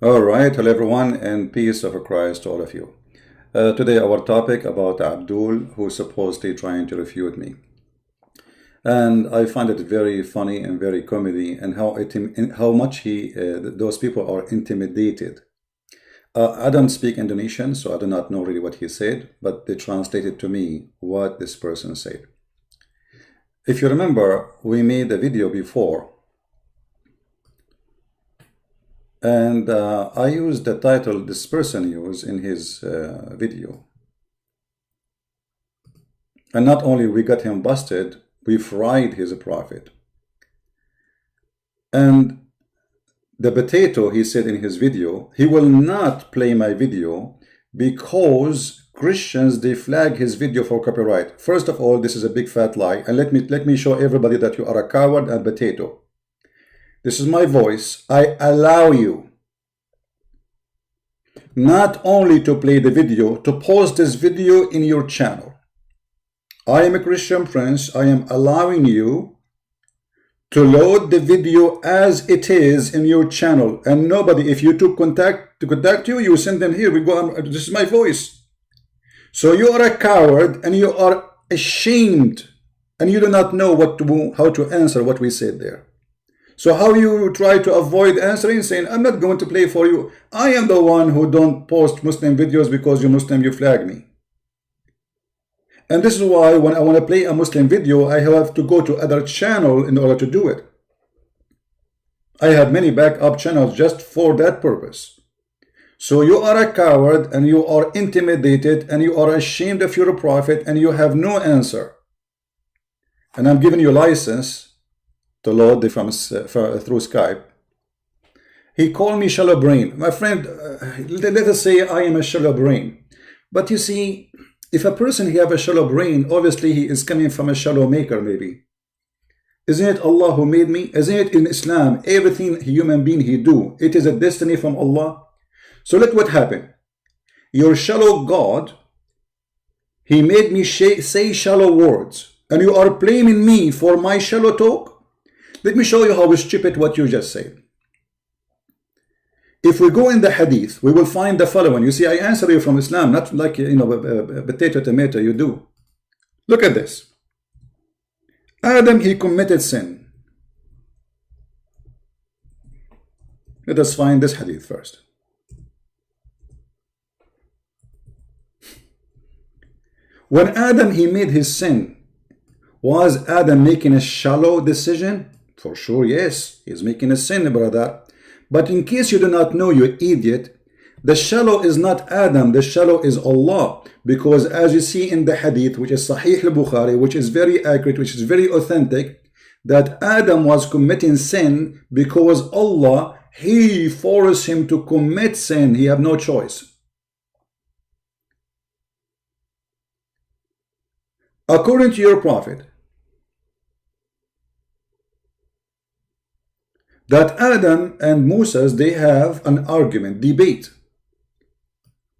All right, hello everyone, and peace of Christ to all of you. Today our topic about Abdul, who's supposedly trying to refute me. And I find it very funny and very comedy, and how much those people are intimidated. I don't speak Indonesian, so I do not know really what he said, but they translated to me what this person said. If you remember, we made a video before, and I used the title this person used in his video. And not only we got him busted, we fried his prophet. And the potato, he said in his video, he will not play my video because Christians, they flag his video for copyright. First of all, this is a big fat lie. And let me show everybody that you are a coward and potato. This is my voice. I allow you not only to play the video, to post this video in your channel. I am a Christian Prince. I am allowing you to load the video as it is in your channel. And nobody, if you took contact you, you send them here. We go. This is my voice. So you are a coward and you are ashamed and you do not know how to answer what we said there. So how you try to avoid answering, saying, I'm not going to play for you. I am the one who don't post Muslim videos because you're Muslim, you flag me. And this is why when I want to play a Muslim video, I have to go to other channel in order to do it. I have many backup channels just for that purpose. So you are a coward and you are intimidated and you are ashamed of your prophet and you have no answer. And I'm giving you license to load through Skype. He called me shallow brain. My friend, let us say I am a shallow brain. But you see, if a person have a shallow brain, obviously he is coming from a shallow maker maybe. Isn't it Allah who made me? Isn't it in Islam, everything human being he do, it is a destiny from Allah? So let what happen. Your shallow God, he made me say shallow words. And you are blaming me for my shallow talk? Let me show you how stupid what you just said. If we go in the hadith, we will find the following. You see, I answer you from Islam, not like, you know, potato, tomato, you do. Look at this. Adam, he committed sin. Let us find this hadith first. When Adam, he made his sin, was Adam making a shallow decision? For sure, yes. He's making a sin, brother. But in case you do not know, you idiot, the shallow is not Adam, the shallow is Allah. Because as you see in the hadith, which is Sahih al-Bukhari, which is very accurate, which is very authentic, that Adam was committing sin because Allah, he forced him to commit sin. He had no choice. According to your prophet, that Adam and Moses, they have an argument, debate.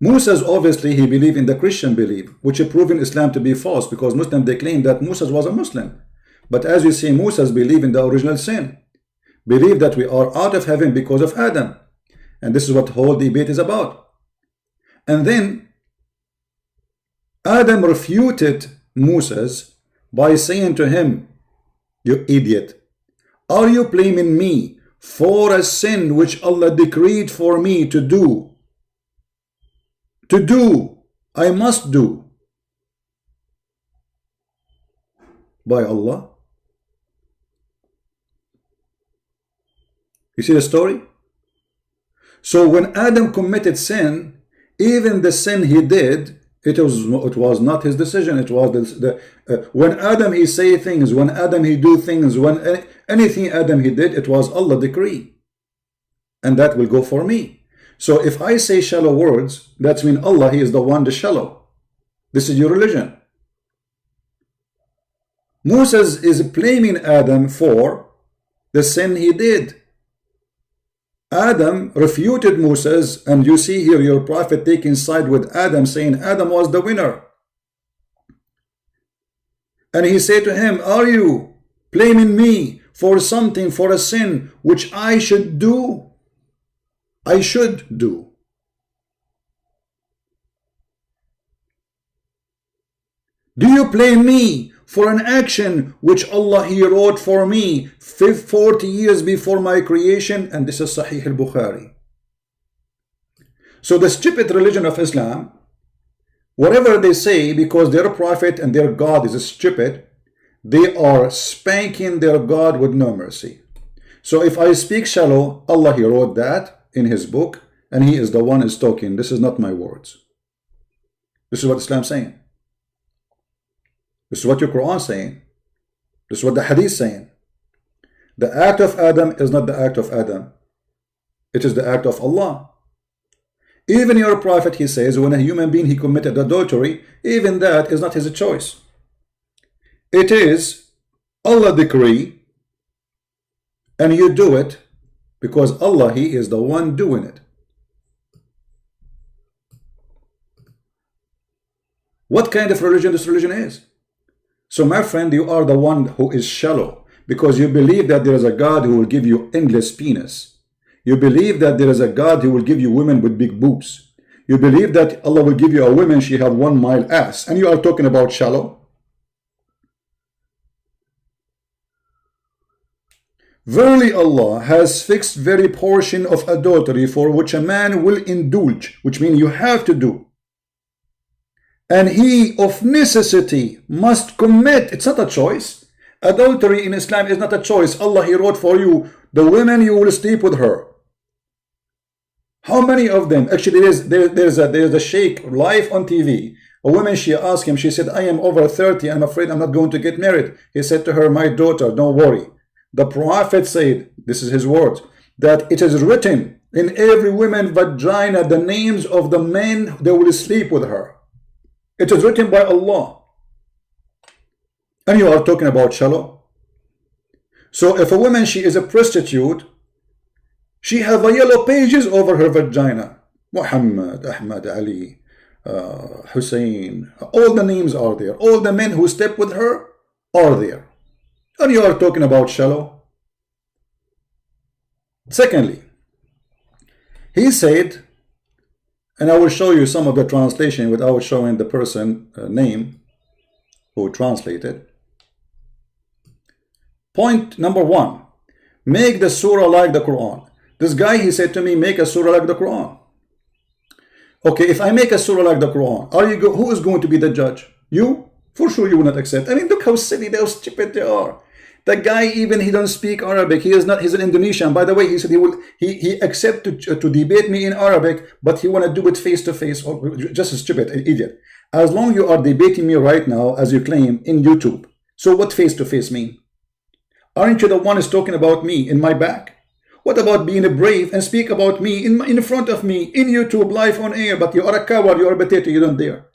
Moses, obviously, he believed in the Christian belief, which is proven Islam to be false, because Muslims, they claim that Moses was a Muslim. But as you see, Moses believed in the original sin, believed that we are out of heaven because of Adam. And this is what the whole debate is about. And then Adam refuted Moses by saying to him, you idiot, are you blaming me for a sin which Allah decreed for me to do? I must do by Allah. You see the story? So when Adam committed sin, even the sin he did, it was not his decision. It was when Adam he say things, when Adam he do things, when anything Adam he did, it was Allah decree, and that will go for me. So if I say shallow words, that's mean Allah, he is the one, the shallow. This is your religion. Moses is blaming Adam for the sin he did. Adam refuted Moses, and you see here your prophet taking side with Adam, saying Adam was the winner. And he said to him, are you blaming me for something, for a sin which I should do? I should do. Do you blame me for an action which Allah He wrote for me 40 years before my creation? And this is Sahih al-Bukhari. So the stupid religion of Islam, whatever they say, because their prophet and their God is stupid, they are spanking their God with no mercy. So if I speak shallow, Allah He wrote that in His book, and He is the one is talking. This is not my words. This is what Islam is saying. This is what your Quran is saying. This is what the Hadith is saying. The act of Adam is not the act of Adam. It is the act of Allah. Even your prophet, he says, when a human being he committed adultery, even that is not his choice. It is Allah decree, and you do it because Allah, He is the one doing it. What kind of religion this religion is? So my friend, you are the one who is shallow because you believe that there is a God who will give you endless penis. You believe that there is a God who will give you women with big boobs. You believe that Allah will give you a woman, she have 1 mile ass, and you are talking about shallow. Verily Allah has fixed very portion of adultery for which a man will indulge, which means you have to do. And he of necessity must commit. It's not a choice. Adultery in Islam is not a choice. Allah He wrote for you, the women you will sleep with her. How many of them? Actually, there's a sheikh live on TV. A woman, she asked him, she said, I am over 30, I'm afraid I'm not going to get married. He said to her, my daughter, don't worry. The Prophet said, this is his words, that it is written in every woman's vagina the names of the men that will sleep with her. It is written by Allah. And you are talking about shallow. So if a woman, she is a prostitute, she have a yellow pages over her vagina. Muhammad, Ahmad, Ali, Hussein, all the names are there. All the men who step with her are there. And you are talking about shallow. Secondly, he said, and I will show you some of the translation without showing the person name who translated. Point number 1, make the surah like the Quran. This guy, he said to me, make a surah like the Quran. Okay, if I make a surah like the Quran, who is going to be the judge? You? For sure you will not accept. I mean, look how silly, how stupid they are. The guy, even he don't speak Arabic. He is not. He's an Indonesian. By the way, he said he accept to debate me in Arabic, but he want to do it face to face. Or just a stupid idiot. As long you are debating me right now, as you claim in YouTube. So what face to face mean? Aren't you the one who's talking about me in my back? What about being brave and speak about me in front of me in YouTube live on air? But you are a coward. You are a potato. You don't dare.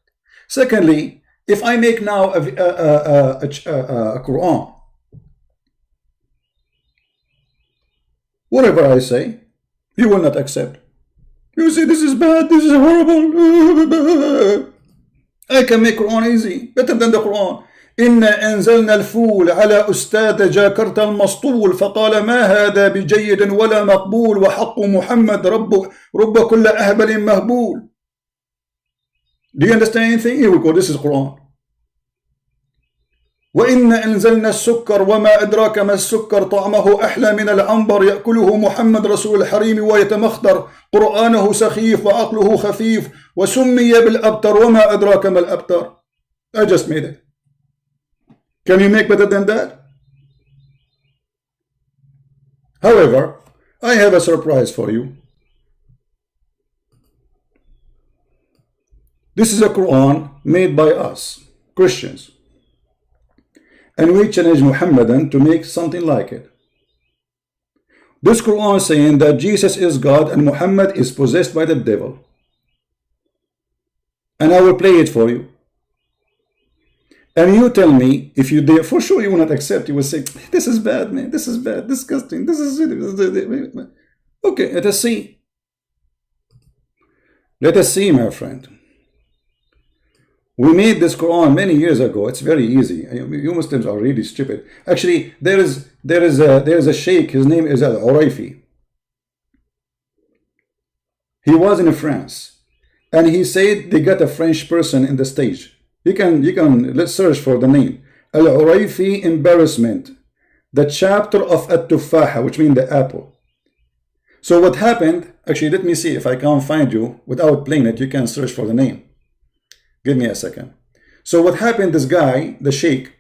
Secondly, if I make now a Quran. Whatever I say, you will not accept. You say this is bad, this is horrible. I can make Quran easy, better than the Quran. إنا أنزلنا الفول على أستاذ جاكرت المسطول فقال ما هذا بجيد ولا مقبول وحق محمد رب كل أهبل مهبول. Do you understand anything? Here we go, this is Quran. وإنا أنزلنا السكر وما أدراك ما السكر طعمه أحلى من العنبر يأكله محمد رسول الحريم ويتمخضر قرآنه سخيف وعقله خفيف وسمي بالأبتر وما أدراك ما الأبتر. I just made it. Can you make better than that? However, I have a surprise for you. This is a Quran made by us, Christians. And we challenge Muhammadan to make something like it. This Quran is saying that Jesus is God and Muhammad is possessed by the devil. And I will play it for you. And you tell me, if you dare, for sure you will not accept. You will say, this is bad, man. This is bad, disgusting. This is okay, let us see. Let us see, my friend. We made this Quran many years ago. It's very easy. You Muslims are really stupid. Actually, there is a sheikh. His name is Al-Uraifi. He was in France, and he said they got a French person in the stage. You can let's search for the name. Al-Urayfi embarrassment, the chapter of At-Tufaha, which means the apple. So what happened, actually, let me see if I can't find you without playing it. You can search for the name. Give me a second. So what happened, this guy, the sheikh,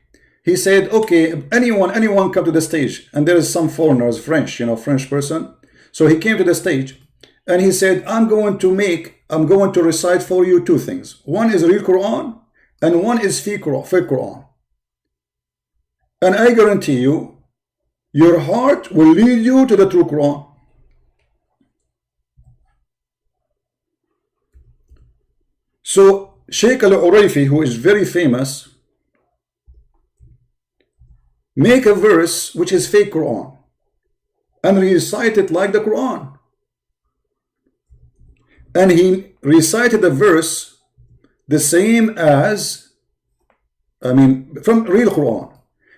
he said, okay, anyone come to the stage. And there is some foreigners, French, French person. So he came to the stage and he said, I'm going to recite for you two things. One is real Quran and one is fake Quran. And I guarantee you, your heart will lead you to the true Quran. So Sheikh Al-Urayfi, who is very famous, make a verse which is fake Quran and recite it like the Quran. And he recited the verse the same as, from real Quran.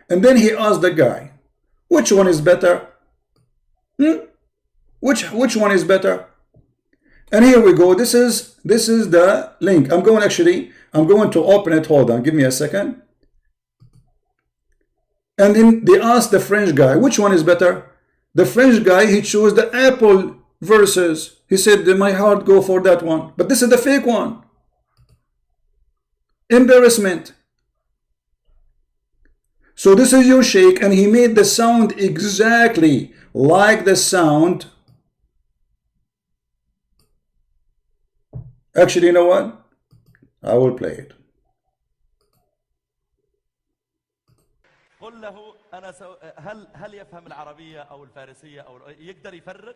And then he asked the guy, which one is better? Which one is better? And here we go. This is the link. I'm going to open it. Hold on, give me a second. And then they asked the French guy, which one is better? The French guy, he chose the apple verses. He said, my heart go for that one. But this is the fake one. Embarrassment. So this is your sheikh, and he made the sound exactly like the sound. Actually, you know what? I will play it. قل له أنا هل يفهم العربية أو الفارسية أو يقدر يفرق؟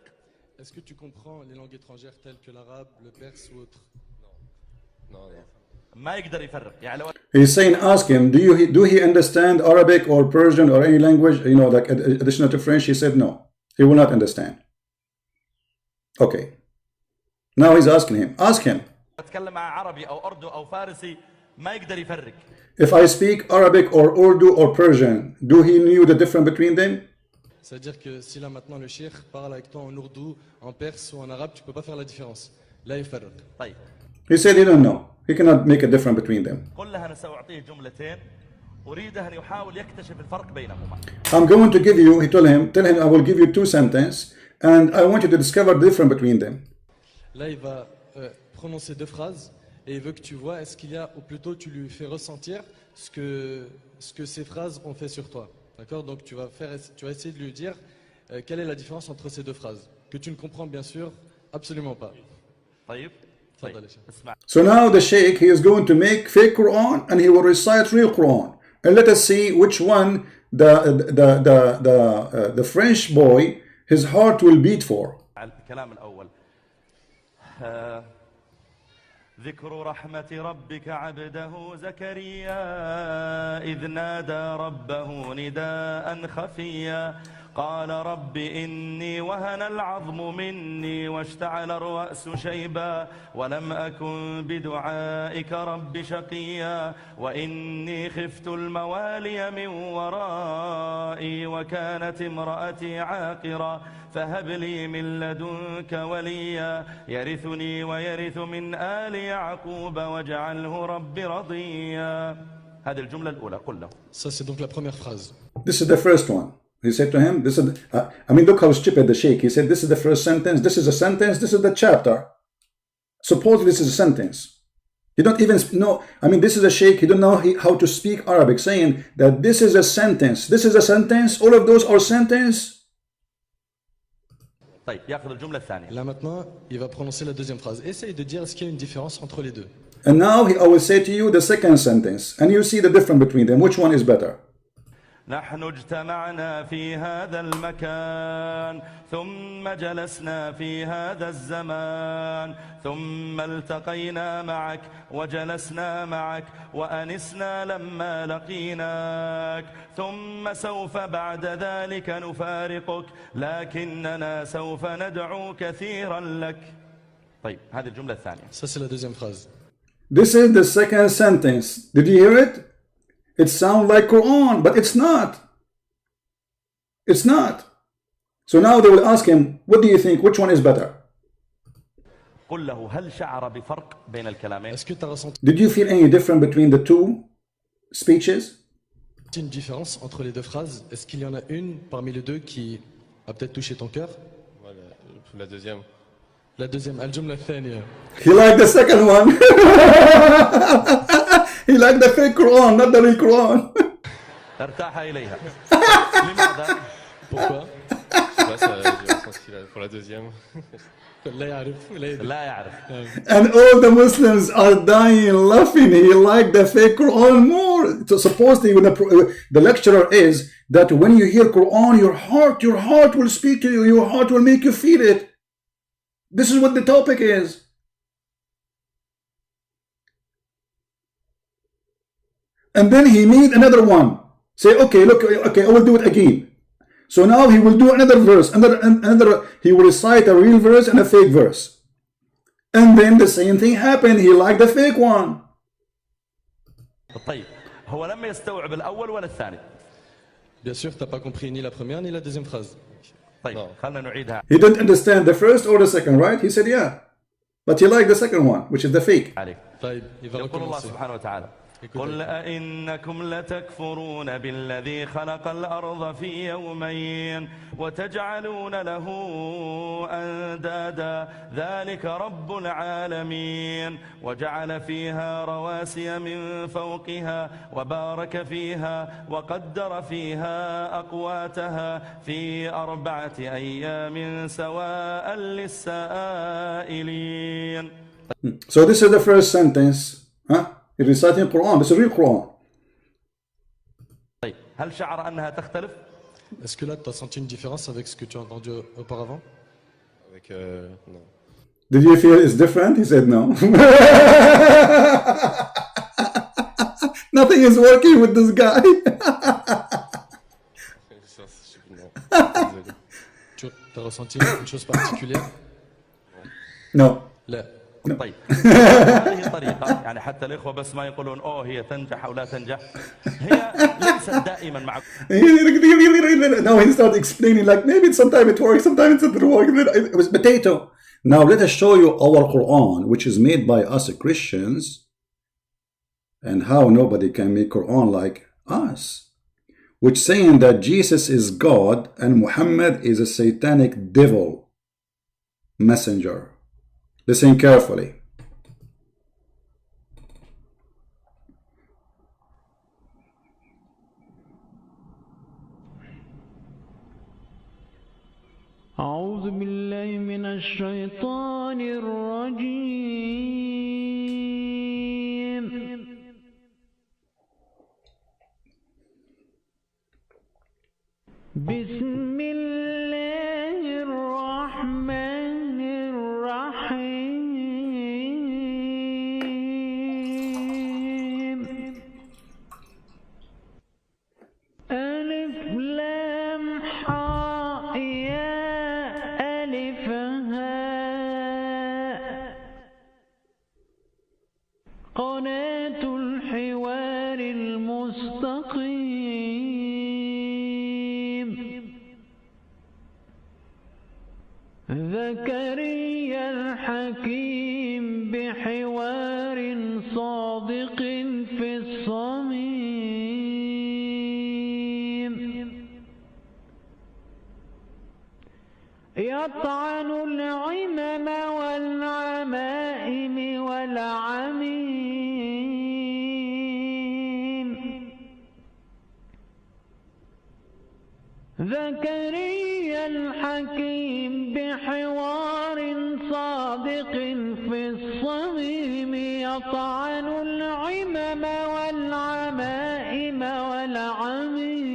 Est-ce que tu comprends les langues étrangères telles que l'arabe, le perse ou autre? Non. ما يقدر يفرق. يعني لو He's saying, ask him, do he understand Arabic or Persian or any language, like additional to French? He said no. He will not understand. Okay. Now he's asking him. Ask him. أتكلم مع عربي أو أردو أو فارسي ما يقدر يفرق. If I speak Arabic or Urdu or Persian, do he knew the difference between them? C'est-à-dire que si là maintenant le cheikh parle avec toi en ourdou, en perse ou en arabe, tu peux pas faire la différence. Là يفرق. طيب. He said he don't know. He cannot make a difference between them. قل له أنا سأعطيه جملتين أريده أن يحاول يكتشف الفرق بينهما. I'm going to give you, tell him I will give you two sentences and I want you to discover the difference between them. Là il va prononcer deux phrases et il veut que tu vois est-ce qu'il y a, ou plutôt tu lui fais ressentir ce que ces phrases ont fait sur toi. D'accord? Donc tu vas essayer de lui dire quelle est la différence entre ces deux phrases que tu ne comprends bien sûr absolument pas. طيب. So now the sheikh, he is going to make fake Quran and he will recite real Quran. And let us see which one the French boy, his heart will beat for. الكلام الأول. ذكر رحمة ربك عبده زكريا إذ نادى ربه نداء خفيا قال رب إني وهن العظم مني واشتعل الرأس شيبا ولم أكن بدعائك رب شقيا وإني خفت الموالي من ورائي وكانت امرأتي عاقرا فهب لي من لدنك وليا يرثني ويرث من آل يعقوب واجعله رب رضيا. هذه الجملة الأولى. قل له. Ça c'est donc la première phrase. This is the first one. He said to him, this is, look how stupid the sheikh. He said, this is the first sentence, this is a sentence, this is the chapter. Suppose this is a sentence. You don't even know, this is a sheikh, he don't know how to speak Arabic, saying that this is a sentence, all of those are sentence. طيب ياخذ الجملة الثانية. Là maintenant, il va prononcer la deuxième phrase. Essaye de dire est-ce qu'il y a une différence entre les deux. And now I will say to you the second sentence, and you see the difference between them. Which one is better? نحن اجتمعنا في هذا المكان ثم جلسنا في هذا الزمان ثم التقينا معك وجلسنا معك وأنسنا لما لقيناك ثم سوف بعد ذلك نفارقك لكننا سوف ندعو كثيرا لك. طيب هذه الجملة الثانية. Ça c'est la deuxième phrase. This is the second sentence. Did you hear it? It sounds like Quran, but it's not. It's not. So now they will ask him, what do you think? Which one is better? قل له هل شعر بفرق بين الكلامين؟ Est-ce que tu as ressenti Did you feel any difference between the two speeches? une différence entre les deux phrases? Est-ce qu'il y en a une parmi les deux qui a peut-être touché ton cœur? Voilà, la deuxième. La deuxième, al-jumla thaniya. He liked the second one. He liked the fake Quran, not the real Quran. ارتاح إليها. لماذا؟ Pourquoi? Je sais pas, j'ai ressenti pour la deuxième. لا يعرف ولا يدري. لا يعرف. And all the Muslims are dying laughing. He liked the fake Quran more. So supposedly when the lecturer is that when you hear Quran, your heart will speak to you. Your heart will make you feel it. This is what the topic is. And then he made another one. Say, okay, look, okay, I will do it again. So now he will do another verse, another. He will recite a real verse and a fake verse. And then the same thing happened. He liked the fake one. طيب هو لم يستوعب الأول ولا الثاني. Bien sûr, tu n'as pas compris ni la première ni la deuxième phrase. طيب خلنا نعيدها. He didn't understand the first or the second, right? He said, yeah. But he liked the second one, which is the fake. عليك. طيب, il va يقول الله recommencer. سبحانه وتعالى قل أئنكم لتكفرون بالذي خلق الأرض في يومين وتجعلون له أندادا ذلك رب العالمين وجعل فيها رواسي من فوقها وبارك فيها وقدر فيها أقواتها في 4 أيام سواء للسائلين. So this is the first sentence. Huh? He's reciting Quran. This is real Quran. طيب هل شعر أنها تختلف؟ Est-ce que là, tu as senti une différence avec ce que tu as entendu auparavant? Avec non. Did you feel it's different? He said no. Nothing is working with this guy. Non. Désolé. Tu as ressenti une chose particulière? No. لا. طيب هذه طريقة يعني حتى الإخوة بس ما يقولون أوه هي تنجح أو لا تنجح هي ليست دائما معك. Now he started explaining like maybe sometimes it works, sometimes it doesn't work. It was potato. Now let us show you our Quran, which is made by us Christians, and how nobody can make Quran like us, which saying that Jesus is God and Muhammad is a satanic devil messenger. Listen carefully. أعوذ بالله من الشيطان الرجيم. بسم الله الرحمن الرحيم. ألف لام حاء يا ألف هاء قناة الحوار المستقيم. زكريا الحكيم بحوار صادق في الصميم. يطعن العمم والعمائم والعميم. زكريا الحكيم بحوار صادق في الصميم. يطعن العمم والعمائم والعميم.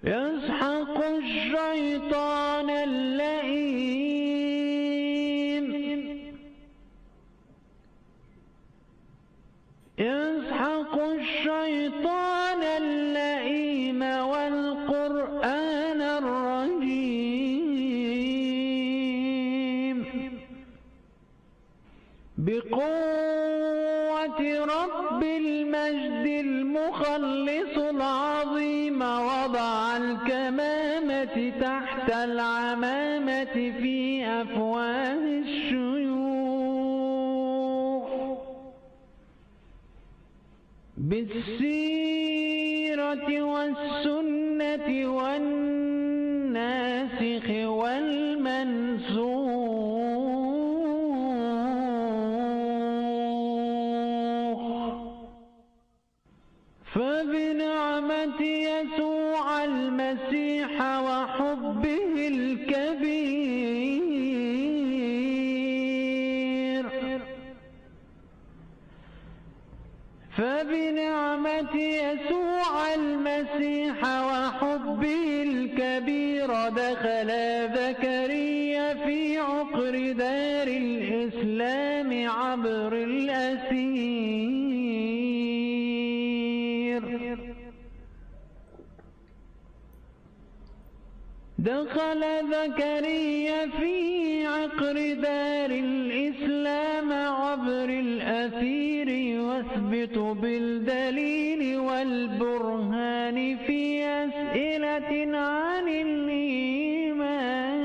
يسحق الشيطان اللئيم. يسحق الشيطان اللئيم والقرآن الرجيم. بقوة رب المجد المخلص العظيم وضع الكلمة تحت العمامة في أفواه الشيوخ بالسيرة والسنة والناسخ والمنسوخ فبنعمة يسوع المسيح وحبه الكبير فبنعمة يسوع المسيح وحبه الكبير دخل زكريا في عقر دار الإسلام عبر الأسير دخل زكريا في عقر دار الإسلام عبر الأثير واثبت بالدليل والبرهان في أسئلة عن الإيمان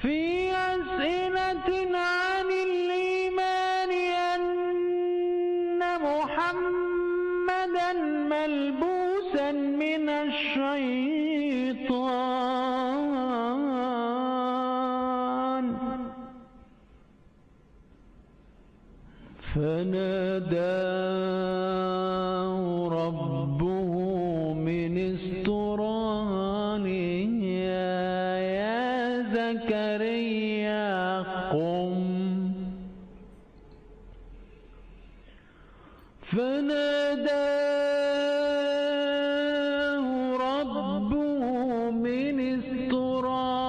في أسئلة عن الإيمان أن محمدا ملبوسا من الشيطان فناداه ربه من استرانها يا زكريا قم فناداه ربه من استرانها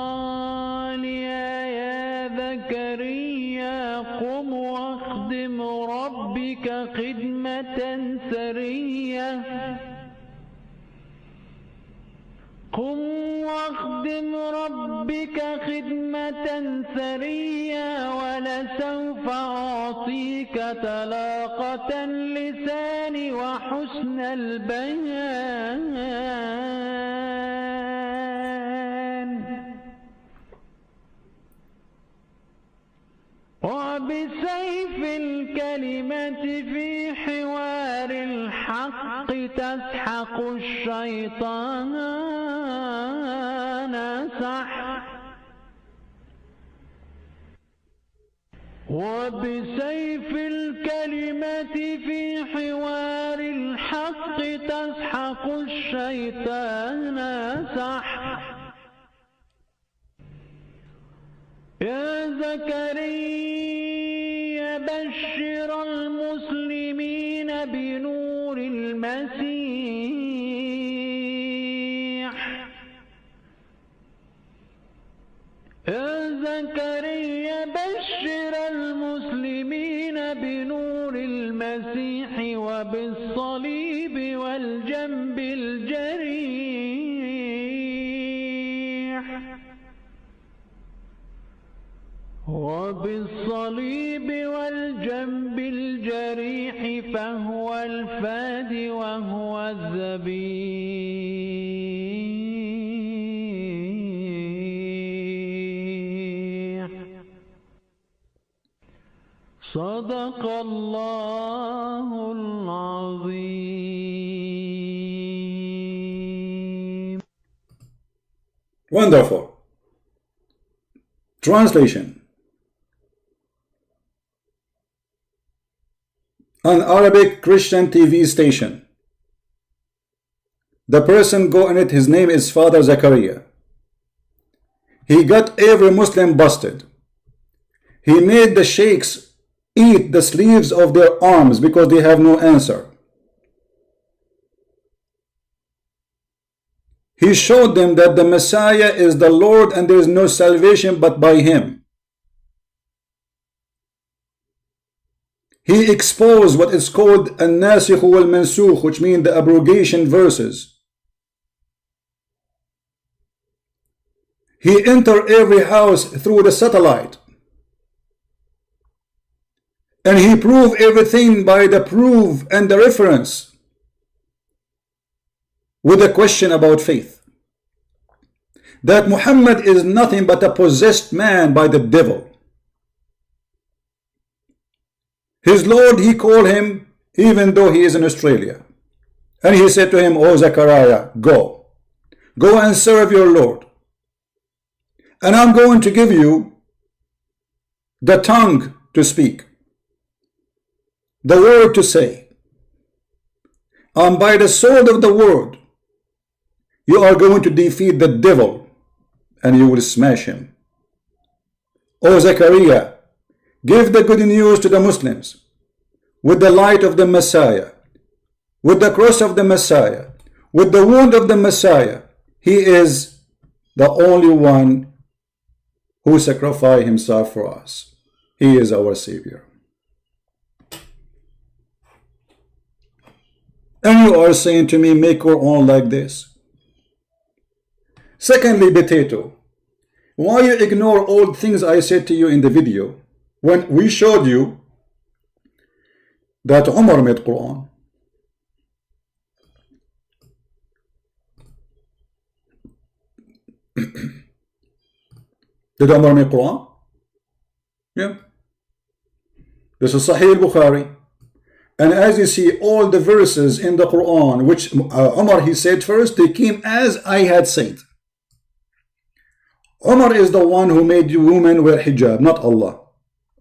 يا زكريا قم واخدم ربك خدمة سرية قم واخدم ربك خدمة سرية ولسوف أعطيك طلاقة اللسان وحسن البيان وبسيف الكلمة في حوار الحق تسحق الشيطان سحق وبسيف الكلمة في حوار الحق تسحق الشيطان سحق يا زكريا بشر المسلمين بنور المسيح يا زكريا بشر المسلمين بنور المسيح وبالصليب والجنب الجريح وبالصليب والجنب الجريح فهو الفادي وهو الذبيح صدق الله العظيم. Wonderful. Translation. An Arabic Christian TV station. The person go in it, his name is Father Zakaria. He got every Muslim busted. He made the sheikhs eat the sleeves of their arms because they have no answer. He showed them that the Messiah is the Lord and there is no salvation but by him. He exposed what is called an-nasikh wal-mansukh, which mean the abrogation verses. He entered every house through the satellite. And he proved everything by the proof and the reference. with a question about faith, that Muhammad is nothing but a possessed man by the devil. His Lord, he called him, even though he is in Australia, and he said to him, "Oh Zechariah, go and serve your Lord, and I'm going to give you the tongue to speak, the word to say, and by the sword of the word you are going to defeat the devil and you will smash him. O Zechariah, give the good news to the Muslims with the light of the Messiah, with the cross of the Messiah, with the wound of the Messiah. He is the only one who sacrificed himself for us. He is our Savior." And you are saying to me, make Quran like this. Secondly, potato, why you ignore all things I said to you in the video when we showed you that Umar made Quran? Did Umar make Quran? Yeah. This is Sahih al-Bukhari. And as you see, all the verses in the Quran, which Umar, he said first, they came as I had said. Umar is the one who made you women wear hijab, not Allah,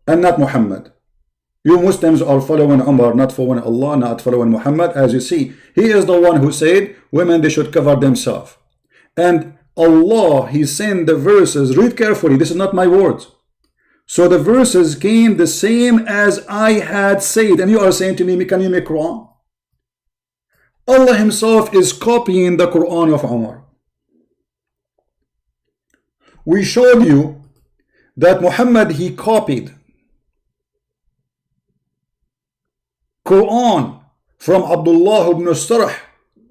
and not Muhammad. You Muslims are following Umar, not following Allah, not following Muhammad. As you see, he is the one who said women, they should cover themselves. And Allah, he sent the verses, read carefully, this is not my words. So the verses came the same as I had said, and you are saying to me, can you make Quran? Allah himself is copying the Quran of Umar. We showed you that Muhammad, he copied Quran from Abdullah ibn Sarh.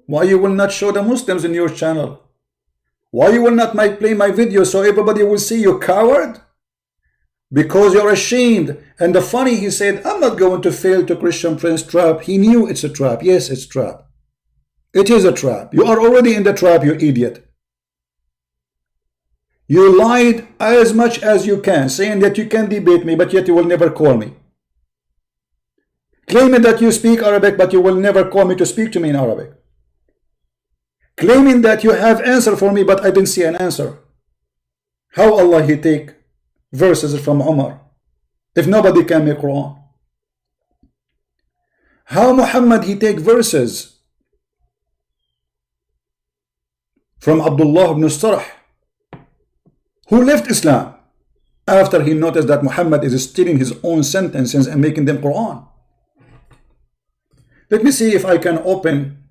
Why you will not show the Muslims in your channel? Why you will not play my video so everybody will see you, coward? Because you're ashamed. And the funny, he said, I'm not going to fail to Christian Prince trap. He knew it's a trap. Yes, it's a trap. It is a trap. You are already in the trap, you idiot. You lied as much as you can, saying that you can debate me, but yet you will never call me. Claiming that you speak Arabic, but you will never call me to speak to me in Arabic. Claiming that you have answer for me, but I didn't see an answer. How Allah he take verses from Umar if nobody can make Quran? How Muhammad he take verses from Abdullah ibn Sarh, who left Islam after he noticed that Muhammad is stealing his own sentences and making them Quran? Let me see if I can open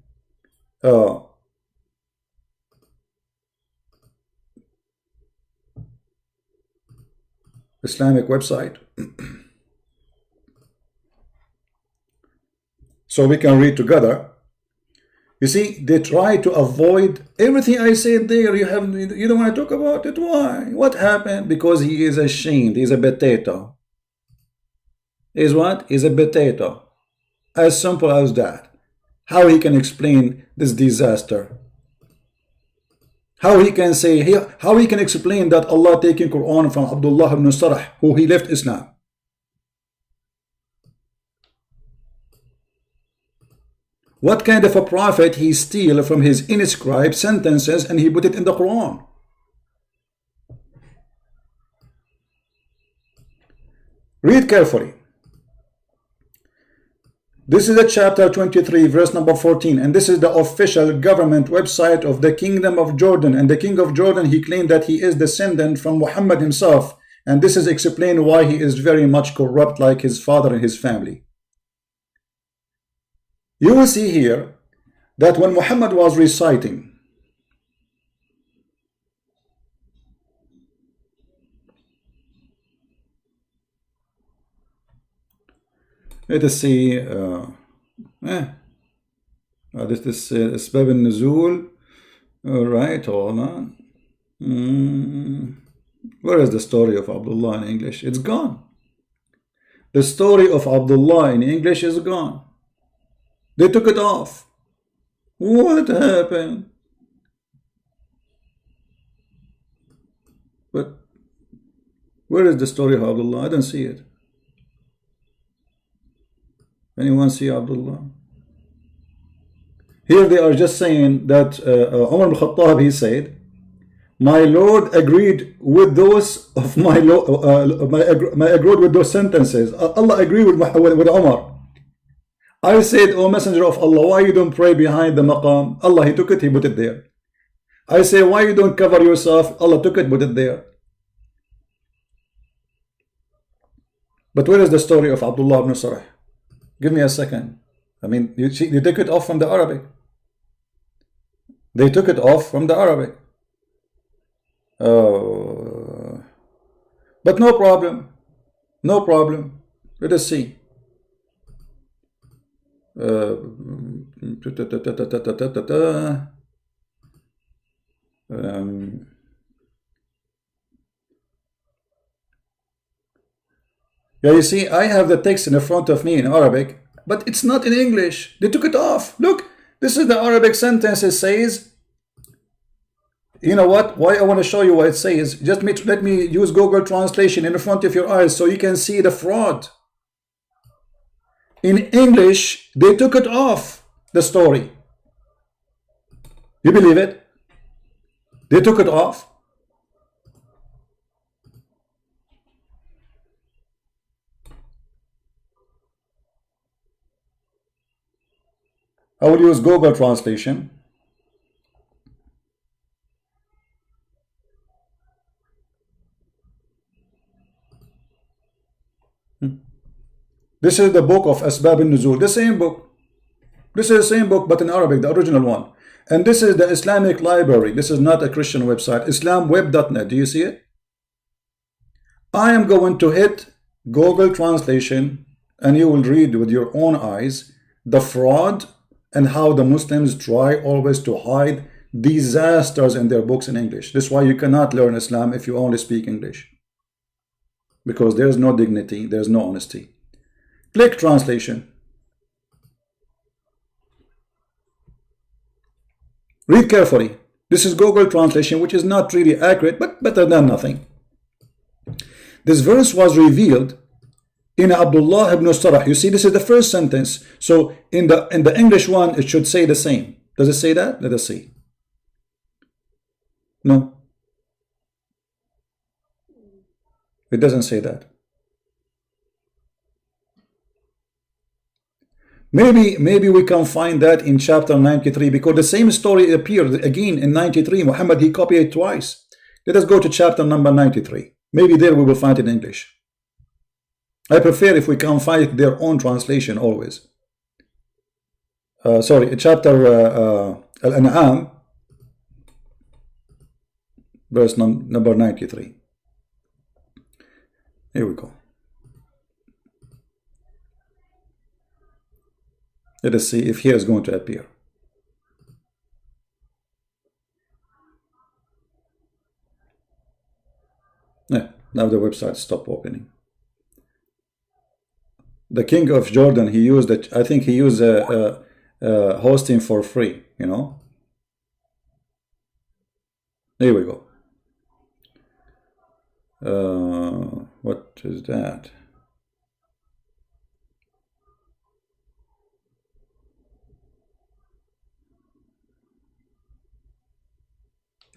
Islamic website so we can read together. You see, they try to avoid everything I said there. You don't want to talk about it. Why? What happened? Because he is ashamed. He's a potato. Is what? He's a potato. As simple as that. How he can explain this disaster? How he can say, how he can explain that Allah taking Quran from Abdullah ibn Sarh, who he left Islam? What kind of a prophet he steal from his inscribed sentences and he put it in the Quran? Read carefully. This is a chapter 23, verse number 14, and this is the official government website of the Kingdom of Jordan. And the King of Jordan, he claimed that he is descendant from Muhammad himself, and this is explained why he is very much corrupt like his father and his family. You will see here that when Muhammad was reciting let us see this is Asbab al-Nuzul. All right, hold on. Where is the story of Abdullah in English? It's gone. The story of Abdullah in English is gone. They took it off. What happened? But where is the story of Abdullah? I don't see it. Anyone see Abdullah? Here they are just saying that Umar ibn Khattab, he said, my Lord agreed with those of my agreed with those sentences. Allah agreed with Umar. I said, O Messenger of Allah, why you don't pray behind the maqam? Allah, he took it, he put it there. I say, why you don't cover yourself? Allah took it, put it there. But where is the story of Abdullah ibn Sarh? Give me a second. I mean, you take it off from the Arabic. They took it off from the Arabic. But no problem. No problem. Let us see. Yeah, you see, I have the text in front of me in Arabic, but it's not in English. They took it off. Look, this is the Arabic sentence. It says, you know what? Why I want to show you what it says. Just let me use Google Translation in front of your eyes so you can see the fraud. In English, they took it off the story. You believe it? They took it off. I will use Google Translation. This is the book of Asbab al-Nuzul, the same book. This is the same book, but in Arabic, the original one. And this is the Islamic library. This is not a Christian website. Islamweb.net. Do you see it? I am going to hit Google Translation, and you will read with your own eyes the fraud and how the Muslims try always to hide disasters in their books in English. This is why you cannot learn Islam if you only speak English. Because there's no dignity, there's no honesty. Click translation. Read carefully. This is Google Translation, which is not really accurate, but better than nothing. This verse was revealed in Abdullah ibn Sarh. You see, this is the first sentence. So in the English one, it should say the same. Does it say that? Let us see. No. It doesn't say that. Maybe we can find that in chapter 93, because the same story appeared again in 93. Muhammad, he copied it twice. Let us go to chapter number 93. Maybe there we will find it in English. I prefer if we can find their own translation always. Sorry, chapter Al-An'am, verse number 93. Here we go. Let us see if here is going to appear. Yeah, now the website stopped opening. The king of Jordan, he used it. I think he used hosting for free. You know. Here we go. What is that?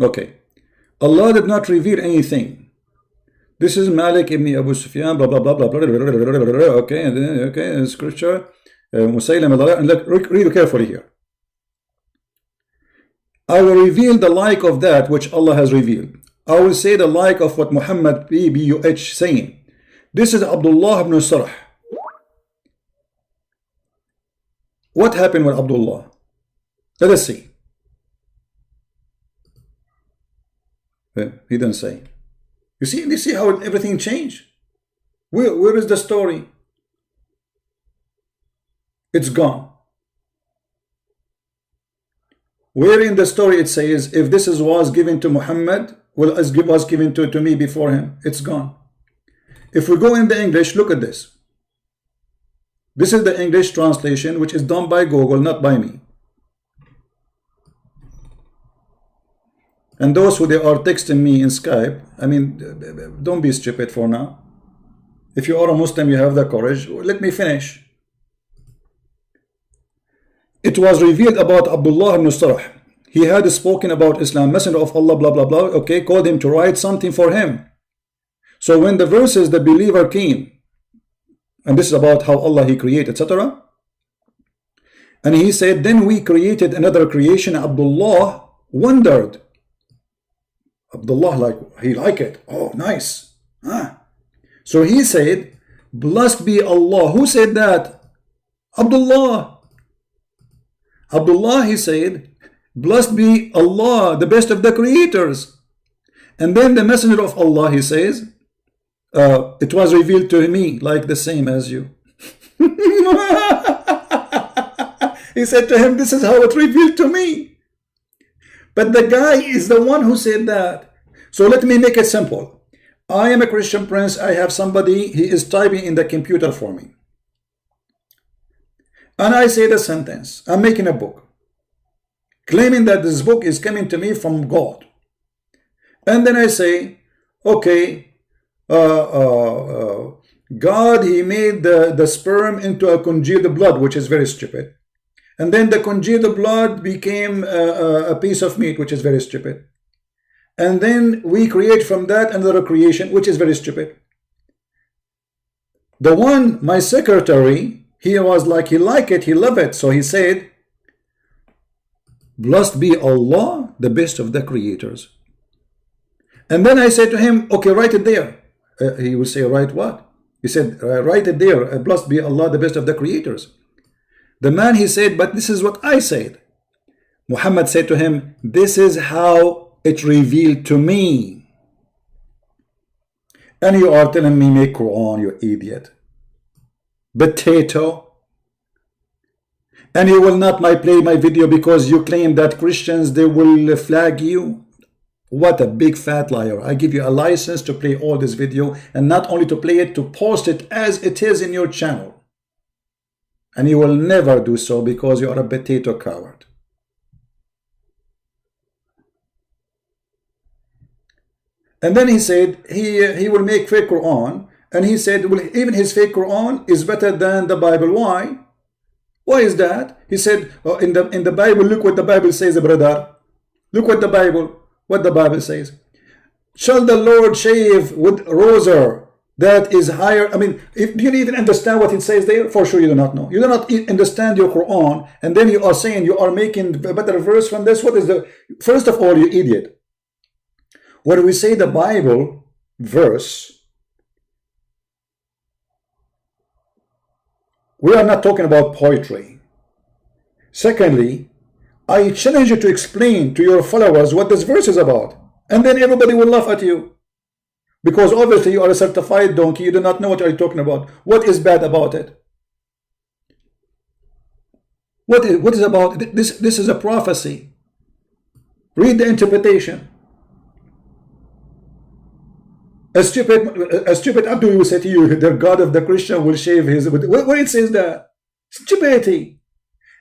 Okay, Allah did not reveal anything. This is Malik ibn Abu Sufyan, blah blah blah blah blah. Okay, scripture. Musaylim, and look, read carefully here. I will reveal the like of that which Allah has revealed. I will say the like of what Muhammad PBUH saying. This is Abdullah ibn Sarh. What happened with Abdullah? Let us see. He didn't say. You see how everything changed? Where is the story? It's gone. Where in the story it says, if this was given to Muhammad, well, as was given to me before him, it's gone. If we go in the English, look at this. This is the English translation, which is done by Google, not by me. And those who they are texting me in Skype, I mean, don't be stupid for now. If you are a Muslim, you have the courage. Let me finish. It was revealed about Abdullah ibn Sarh. He had spoken about Islam, messenger of Allah, blah, blah, blah. Okay, called him to write something for him. So when the verses, the believer came, and this is about how Allah He created, etc. And he said, then we created another creation. Abdullah wondered. Abdullah, like, he liked it. Oh, nice. So he said, blessed be Allah. Who said that? Abdullah. Abdullah, he said, blessed be Allah, the best of the creators. And then the messenger of Allah, he says, it was revealed to me like the same as you. He said to him, this is how it revealed to me. But the guy is the one who said that. So let me make it simple. I am a Christian Prince. I have somebody, he is typing in the computer for me. And I say the sentence, I'm making a book, claiming that this book is coming to me from God. And then I say, okay, God, He made the sperm into a congealed blood, which is very stupid. And then the congealed blood became a piece of meat, which is very stupid. And then we create from that another creation, which is very stupid. The one, my secretary, he was like, he liked it, he loved it. So he said, blessed be Allah, the best of the creators. And then I said to him, okay, write it there. He would say, write what? He said, write it there. Blessed be Allah, the best of the creators. The man, he said, but this is what I said. Muhammad said to him, this is how it revealed to me. And you are telling me, make Qur'an, you idiot. Potato. And you will not play my video because you claim that Christians, they will flag you. What a big fat liar. I give you a license to play all this video, and not only to play it, to post it as it is in your channel. And you will never do so because you are a potato coward. And then he said he will make fake Quran. And he said, well, even his fake Quran is better than the Bible. Why? Why is that? He said, oh, in the Bible, look what the Bible says, brother. Look what the Bible says. Shall the Lord shave with razor that is higher? I mean, do you even understand what it says there? For sure you do not know. You do not understand your Quran, and then you are saying you are making a better verse from this. What is the... First of all, you idiot. When we say the Bible verse, we are not talking about poetry. Secondly, I challenge you to explain to your followers what this verse is about. And then everybody will laugh at you. Because obviously you are a certified donkey. You do not know what you are talking about. What is bad about it? What is about this? This is a prophecy. Read the interpretation. A stupid Abdul will say to you, the God of the Christian will shave his... Where it says that? Stupidity.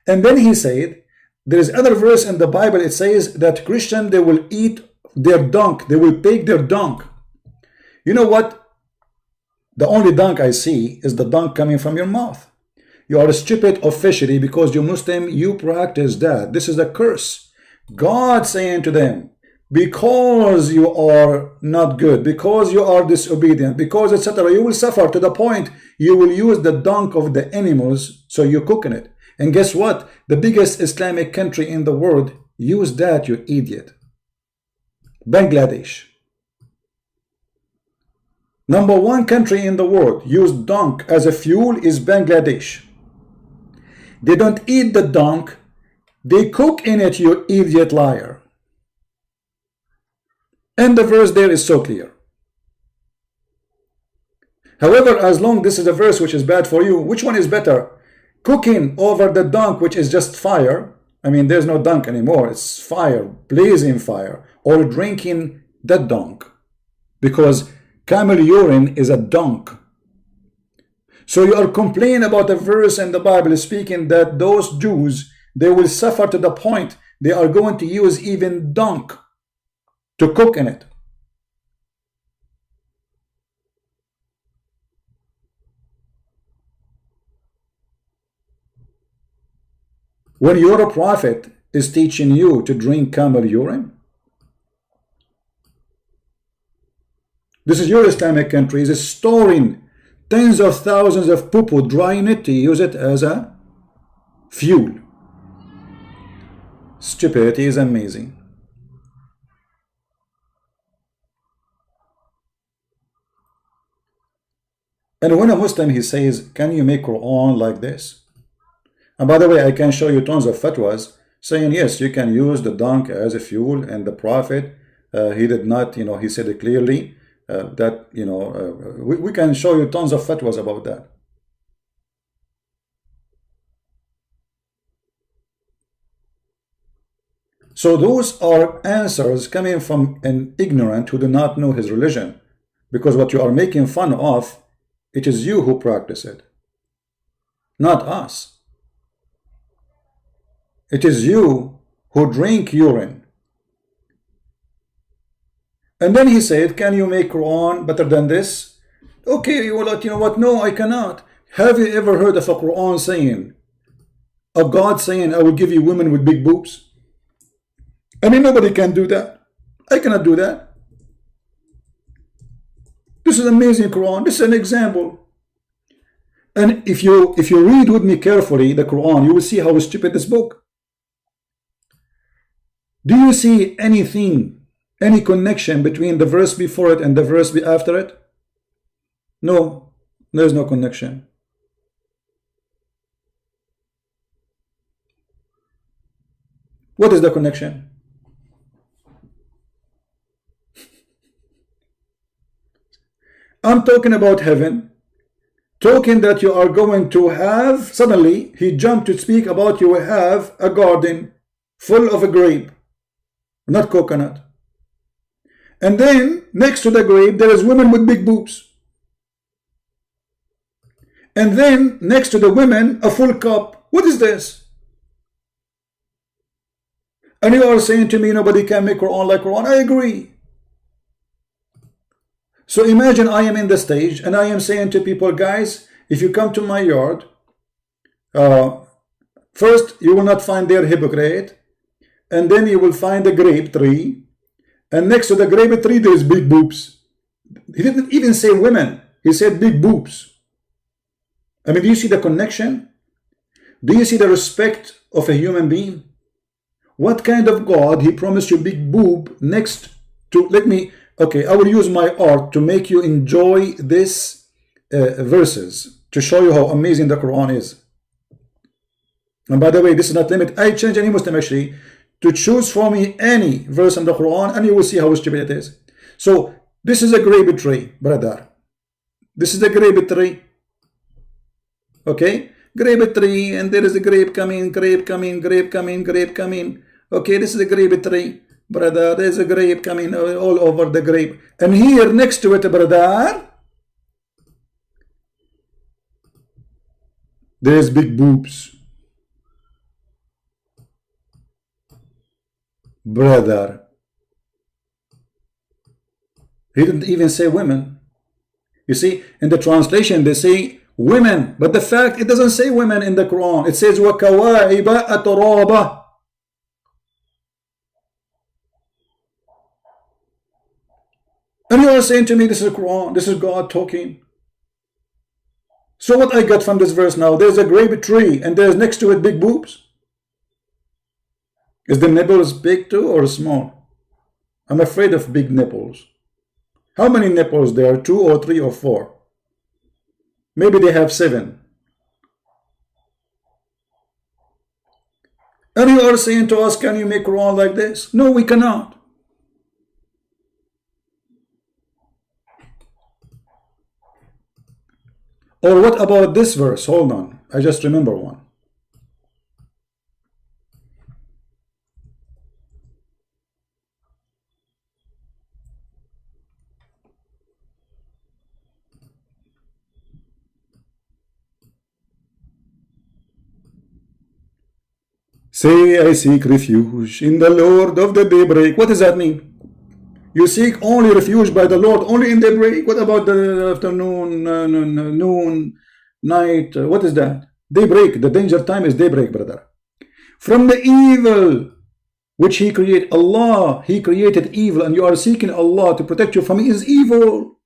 And then he said, there is other verse in the Bible, it says that Christian, they will eat their dung. They will take their dung. You know what? The only dung I see is the dung coming from your mouth. You are stupid officially because you're Muslim, you practice that. This is a curse. God saying to them, because you are not good, because you are disobedient, because etc., you will suffer to the point you will use the dung of the animals, so you're cooking it. And guess what? The biggest Islamic country in the world use that, you idiot. Bangladesh. #1 country in the world use dung as a fuel is Bangladesh. They don't eat the dung, they cook in it, you idiot liar. And the verse there is so clear. However, as long this is a verse which is bad for you, which one is better? Cooking over the dung, which is just fire. I mean, there's no dung anymore. It's fire, blazing fire. Or drinking the dung. Because camel urine is a dung. So you are complaining about a verse in the Bible speaking that those Jews, they will suffer to the point they are going to use even dung. to cook in it. When your prophet is teaching you to drink camel urine, this is your Islamic country is storing tens of thousands of poo-poo, drying it to use it as a fuel. Stupidity is amazing. And when a Muslim, he says, can you make Qur'an like this? And by the way, I can show you tons of fatwas saying, yes, you can use the dung as a fuel, and the Prophet, he did not, he said it clearly, that, we can show you tons of fatwas about that. So those are answers coming from an ignorant who do not know his religion, because what you are making fun of, it is you who practice it, not us. It is you who drink urine. And then he said, can you make Quran better than this? Okay, well, you know what? No, I cannot. Have you ever heard of a Quran saying, a God saying, I will give you women with big boobs? I mean, nobody can do that. I cannot do that. This is amazing Quran. This is an example. And if you read with me carefully the Quran, you will see how stupid this book. Do you see anything, any connection between the verse before it and the verse after it? No, there is no connection. What is the connection? I'm talking about heaven, talking that you are going to have, suddenly he jumped to speak about you will have a garden full of a grape, not coconut. And then next to the grape there is women with big boobs. And then next to the women a full cup. What is this? And you are saying to me nobody can make Quran like Quran. I agree. So imagine I am in the stage and I am saying to people, guys, if you come to my yard, first you will not find there hypocrite, and then you will find a grape tree, and next to the grape tree there is big boobs. He didn't even say women, he said big boobs. I mean, do you see the connection? Do you see the respect of a human being? What kind of God he promised you big boob next to, okay, I will use my art to make you enjoy this verses, to show you how amazing the Quran is. And by the way, this is not limit. I challenge any Muslim actually to choose for me any verse in the Quran, and you will see how stupid it is. So this is a grape tree, brother. This is a grape tree. Okay, grape tree, and there is a grape coming, grape coming, grape coming, grape coming. Okay, this is a grape tree. Brother, there's a grape coming all over the grape. And here next to it, brother, there's big boobs. Brother. He didn't even say women. You see, in the translation they say women, but the fact it doesn't say women in the Quran. It says وَكَوَائِبَ أَتْرَابَ. And you are saying to me, this is Quran, this is God talking. So what I got from this verse now, there's a grape tree and there's next to it big boobs. Is the nipples big too or small? I'm afraid of big nipples. How many nipples there are? 2 or 3 or 4? Maybe they have 7. And you are saying to us, can you make Quran like this? No, we cannot. Or what about this verse? Hold on, I just remember one. Say, I seek refuge in the Lord of the daybreak. What does that mean? You seek only refuge by the Lord only in daybreak. What about the afternoon, noon, night? What is that? Daybreak. The danger time is daybreak, brother. From the evil which He created. Allah, He created evil, and you are seeking Allah to protect you from His evil.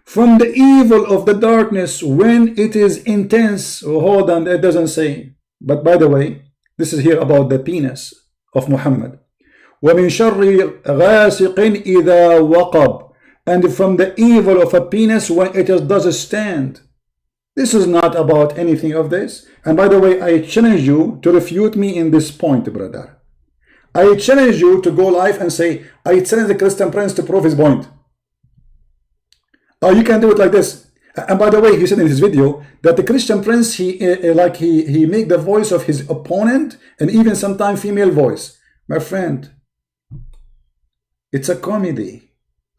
From the evil of the darkness when it is intense. Oh, hold on, that doesn't say. But by the way, this is here about the penis of Muhammad. وَمِن شَرِّ غَاسِقٍ إِذَا وَقَبْ. And from the evil of a penis when it does stand. This is not about anything of this. And by the way, I challenge you to refute me in this point, brother. I challenge you to go live and say, I challenge the Christian Prince to prove his point. Oh, you can do it like this. And by the way, he said in his video that the Christian Prince, he make the voice of his opponent and even sometimes female voice. My friend, it's a comedy.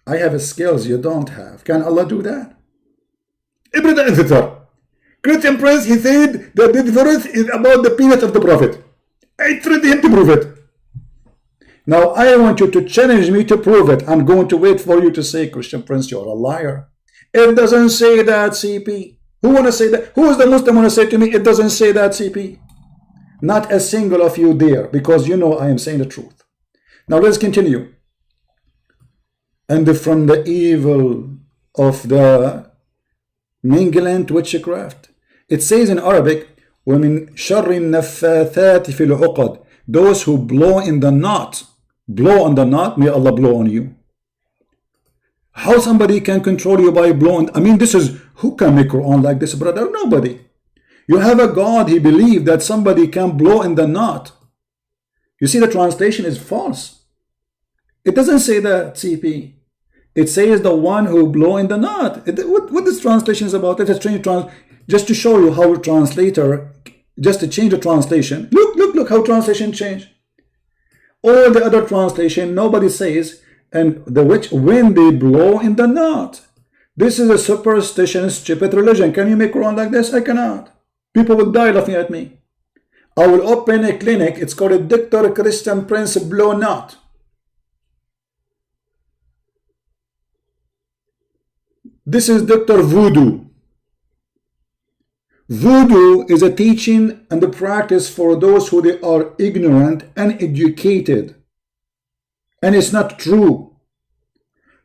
I have skills you don't have. Can Allah do that? Christian Prince, he said that the verse is about the penis of the Prophet. I tried him to prove it. Now I want you to challenge me to prove it. I'm going to wait for you to say, Christian Prince, you're a liar. It doesn't say that, CP. Who want to say that? Who is the Muslim want to say to me, it doesn't say that, CP? Not a single of you there, because you know I am saying the truth. Now let's continue. And from the evil of the minglant witchcraft. It says in Arabic, وَمِن شَرِّ النَّفَّاثَاتِ فِي الْعُقَدِ. Those who blow in the knot. Blow on the knot, may Allah blow on you. How somebody can control you by blowing? I mean, this is, who can make Qur'an like this, brother? Nobody. You have a God, he believed that somebody can blow in the knot. You see, the translation is false. It doesn't say that, CP. It says the one who blow in the knot. What this translation is about? Let us change just to show you how a translator, just to change the translation. Look how translation change. All the other translation, nobody says, and the witch, when they blow in the knot. This is a superstition, stupid religion. Can you make Quran like this? I cannot. People will die laughing at me. I will open a clinic. It's called a Dr. Christian Prince Blow Knot. This is Dr. Voodoo. Voodoo is a teaching and a practice for those who they are ignorant and uneducated. And it's not true.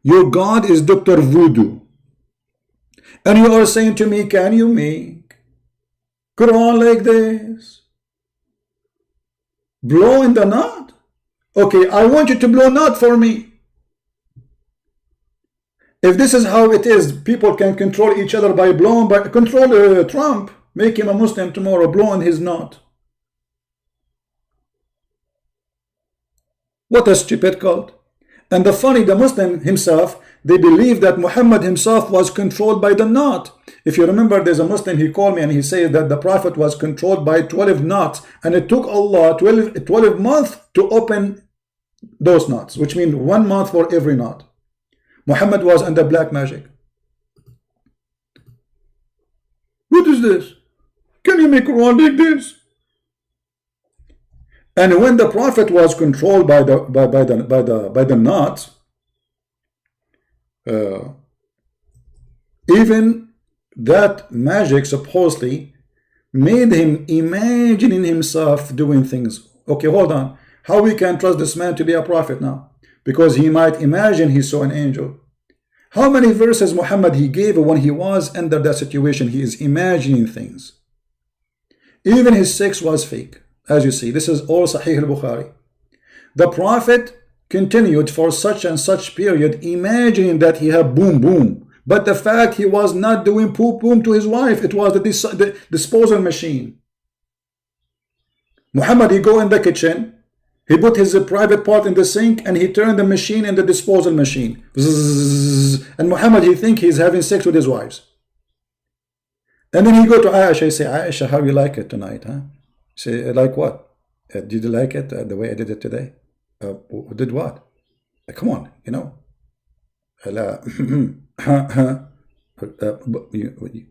Your God is Dr. Voodoo. And you are saying to me, can you make Quran like this? Blow in the knot? Okay, I want you to blow knot for me. If this is how it is, people can control each other by blowing, by control Trump, make him a Muslim tomorrow, blow in his knot. What a stupid cult. And the funny, the Muslim himself, they believe that Muhammad himself was controlled by the knot. If you remember, there's a Muslim, he called me and he said that the Prophet was controlled by 12 knots, and it took Allah 12 months to open those knots, which means 1 month for every knot. Muhammad was under black magic. What is this? Can you make Quran like this? And when the Prophet was controlled by the knots, even that magic supposedly made him imagining himself doing things. Okay, hold on. How we can trust this man to be a prophet now? Because he might imagine he saw an angel. How many verses Muhammad he gave when he was under that situation? He is imagining things. Even his sex was fake. As you see, this is all Sahih al-Bukhari. The Prophet continued for such and such period imagining that he had boom boom. But the fact he was not doing poop boom to his wife, it was the disposal machine. Muhammad, he go in the kitchen, he put his private part in the sink and he turned the machine in the disposal machine. And Muhammad, he think he's having sex with his wives. And then he go to Aisha, he say, Aisha, how you like it tonight, huh? Say, like what? Did you like it the way I did it today? Did what? Come on, you know.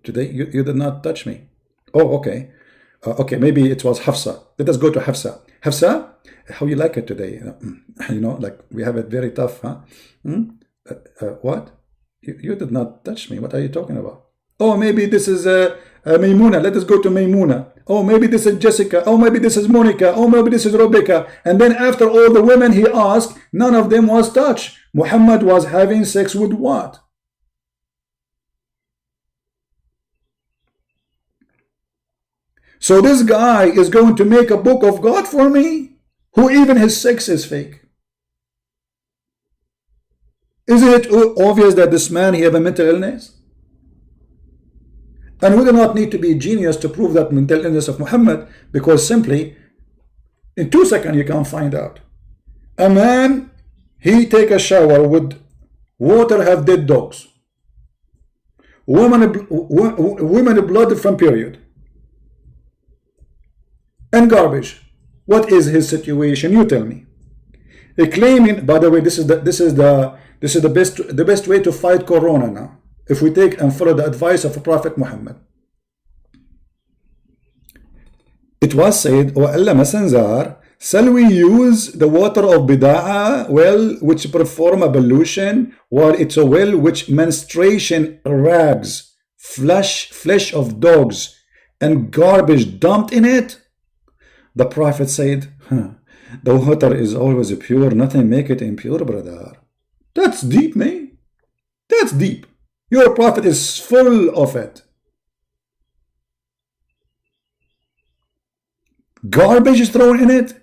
Today you did not touch me. Oh, okay. Okay, maybe it was Hafsa. Let us go to Hafsa. Hafsa, How you like it today? You know, like we have it very tough, huh? What? You did not touch me. What are you talking about? Oh, maybe this is Maymuna. Let us go to Maymuna. Oh, maybe this is Jessica. Oh, maybe this is Monica. Oh, maybe this is Rebecca. And then after all the women he asked, none of them was touched. Muhammad was having sex with what? So this guy is going to make a book of God for me, who even his sex is fake. Isn't it obvious that this man, he have a mental illness? And we do not need to be a genius to prove that mental illness of Muhammad, because simply in 2 seconds you can find out. A man, he take a shower with water have dead dogs. Women blood from period. And garbage. What is his situation? You tell me. Claiming, by the way, this is the best way to fight Corona now. If we take and follow the advice of Prophet Muhammad. It was said, O Allah Messenger, shall we use the water of Bida'a well which perform ablution, while it's a well which menstruation rags, flesh of dogs, and garbage dumped in it? The Prophet said, the water is always pure, nothing make it impure, brother. That's deep, man. That's deep. Your Prophet is full of it. Garbage is thrown in it.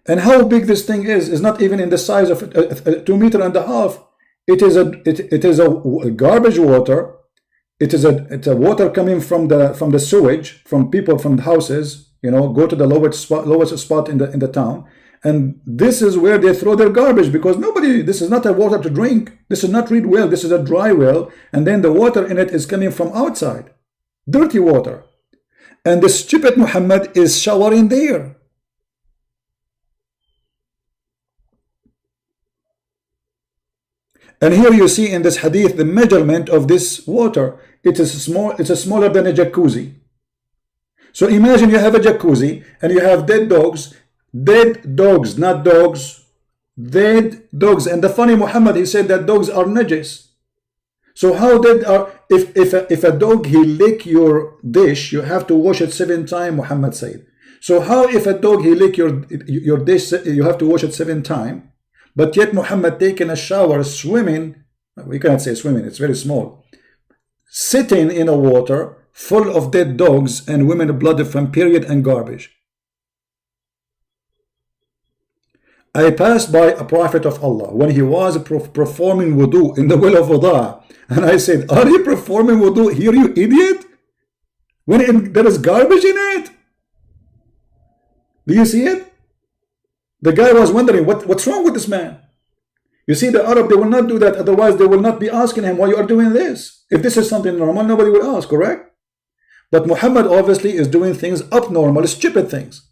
And how big this thing is not even in the size of 2.5 meters. It is a garbage water. It's a water coming from the sewage, from people, from the houses. You know, go to the lowest spot in the town, and this is where they throw their garbage, because this is not a water to drink. This is not real well. This is a dry well, and then the water in it is coming from outside, dirty water, and the stupid Muhammad is showering there. And here you see in this hadith the measurement of this water. It is small. It's smaller than a jacuzzi. So imagine you have a jacuzzi and you have dead dogs, not dogs, dead dogs. And the funny Muhammad, he said that dogs are najis. So how dead are, if a dog, he lick your dish, you have to wash it 7 times, Muhammad said. So how if a dog, he lick your dish, you have to wash it 7 times, but yet Muhammad taking a shower, swimming, we cannot say swimming, it's very small, sitting in a water, full of dead dogs and women blood from period and garbage. I passed by a prophet of Allah when he was performing wudu in the well of Wada, and I said, are you performing wudu here, you idiot? When there is garbage in it? Do you see it? The guy was wondering, what's wrong with this man? You see, the Arab, they will not do that, otherwise they will not be asking him why you are doing this. If this is something normal, nobody will ask, correct? But Muhammad obviously is doing things abnormal, stupid things.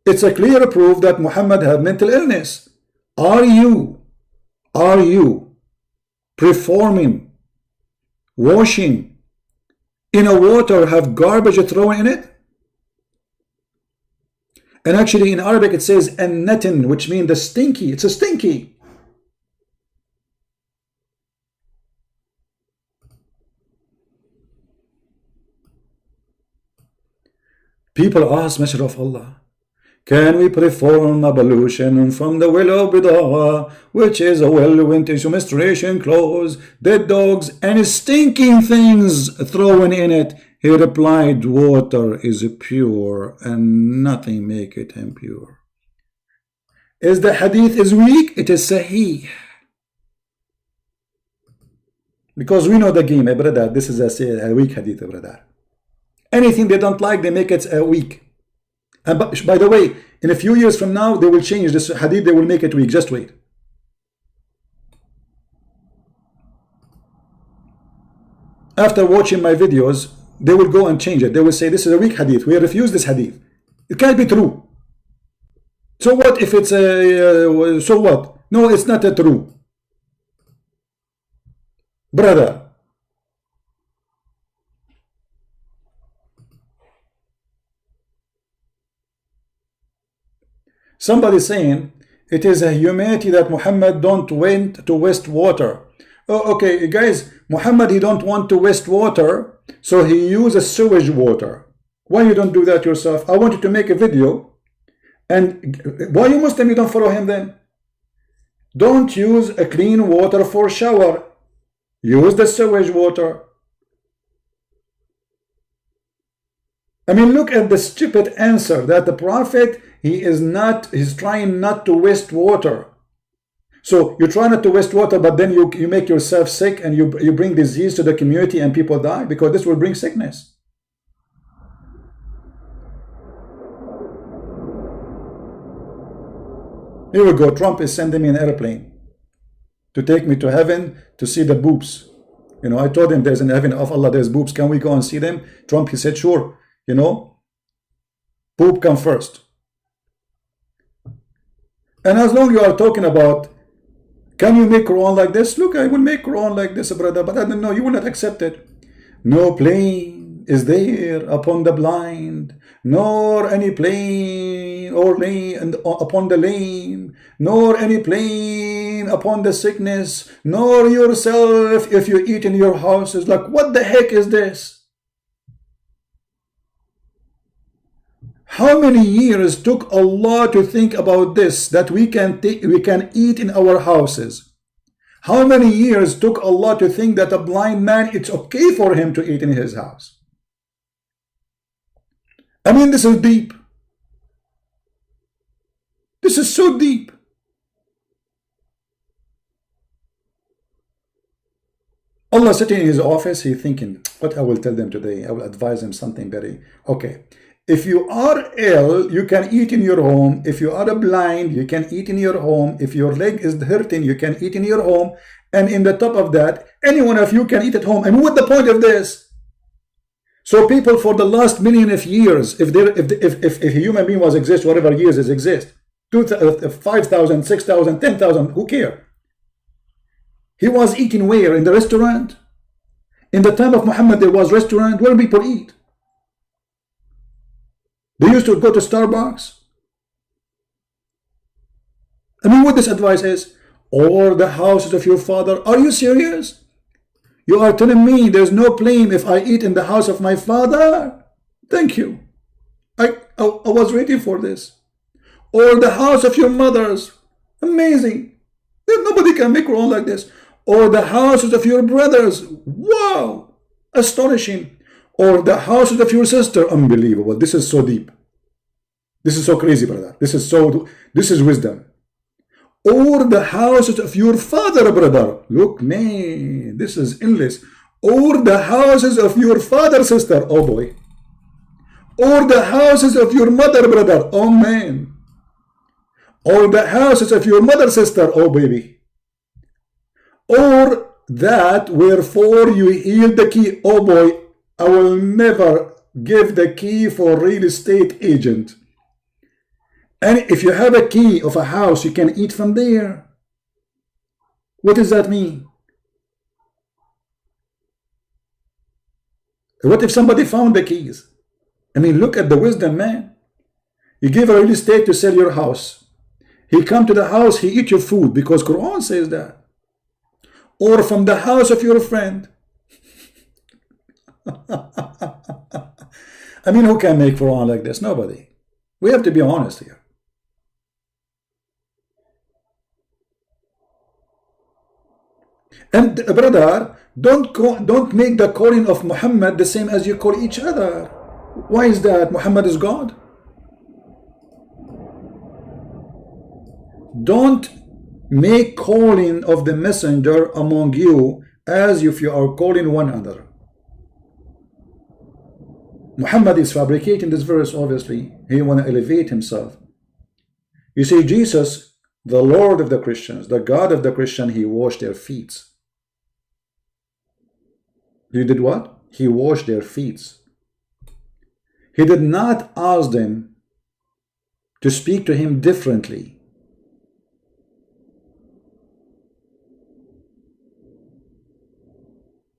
It's a clear proof that Muhammad had mental illness. Are you performing washing in a water have garbage thrown in it? And actually in Arabic it says an-natin, which means the stinky. It's a stinky. People ask, Messenger of Allah, can we perform ablution from the well of Bida'a, which is a well went into menstruation clothes, dead dogs, and stinking things thrown in it? He replied, water is pure and nothing make it impure. Is the hadith is weak? It is sahih. Because we know the game, brother. This is a weak hadith, brother. Anything they don't like, they make it weak. And by the way, in a few years from now, they will change this hadith, they will make it weak. Just wait. After watching my videos, they will go and change it. They will say, this is a weak hadith. We refuse this hadith. It can't be true. So what if it's a... so what? No, it's not a true. Brother. Somebody saying it is a humanity that Muhammad don't want to waste water. Oh, okay, guys, Muhammad, he don't want to waste water, so he uses sewage water. Why you don't do that yourself? I want you to make a video. And why you Muslim, you don't follow him then? Don't use a clean water for shower. Use the sewage water. I mean, look at the stupid answer that the Prophet, he's trying not to waste water. So you try not to waste water, but then you make yourself sick and you bring disease to the community and people die, because this will bring sickness. Here we go. Trump is sending me an airplane to take me to heaven to see the boobs. You know, I told him there's an heaven of Allah, there's boobs. Can we go and see them? Trump, he said, sure. You know, boob come first. And as long as you are talking about, can you make Quran like this? Look, I will make Quran like this, brother, but I don't know, you will not accept it. No plane is there upon the blind, nor any plane or lane upon the lame, nor any plane upon the sickness, nor yourself if you eat in your houses. Like, what the heck is this? How many years took Allah to think about this, that we can eat in our houses? How many years took Allah to think that a blind man, it's okay for him to eat in his house? I mean, this is deep. This is so deep. Allah sitting in his office, he thinking, what I will tell them today? I will advise them something very, okay. If you are ill, you can eat in your home. If you are blind, you can eat in your home. If your leg is hurting, you can eat in your home. And in the top of that, any one of you can eat at home. And what's the point of this? So people for the last million of years, if a human being was exist, whatever years it exists, 5,000, 6,000, 10,000, who care? He was eating where? In the restaurant? In the time of Muhammad, there was restaurant where people eat. They used to go to Starbucks. I mean, what this advice is, or the houses of your father. Are you serious? You are telling me there's no blame if I eat in the house of my father? Thank you. I was waiting for this. Or the house of your mothers. Amazing. Nobody can make wrong like this. Or the houses of your brothers. Wow. Astonishing. Or the houses of your sister. Unbelievable. This is so deep. This is so crazy, brother. This is wisdom. Or the houses of your father, brother. Look, man, this is endless. Or the houses of your father, sister. Oh boy. Or the houses of your mother, brother. Oh man. Or the houses of your mother, sister. Oh baby. Or that wherefore you yield the key. Oh boy. I will never give the key for real estate agent. And if you have a key of a house, you can eat from there. What does that mean? What if somebody found the keys? I mean, look at the wisdom, man. You give a real estate to sell your house. He come to the house, he eat your food because Quran says that. Or from the house of your friend. I mean, who can make Quran like this? Nobody. We have to be honest here. And brother, don't make the calling of Muhammad the same as you call each other. Why is that? Muhammad is God. Don't make calling of the messenger among you as if you are calling one another. Muhammad is fabricating this verse, obviously. He want to elevate himself. You see, Jesus, the Lord of the Christians, the God of the Christian, he washed their feet. He did what? He washed their feet. He did not ask them to speak to him differently.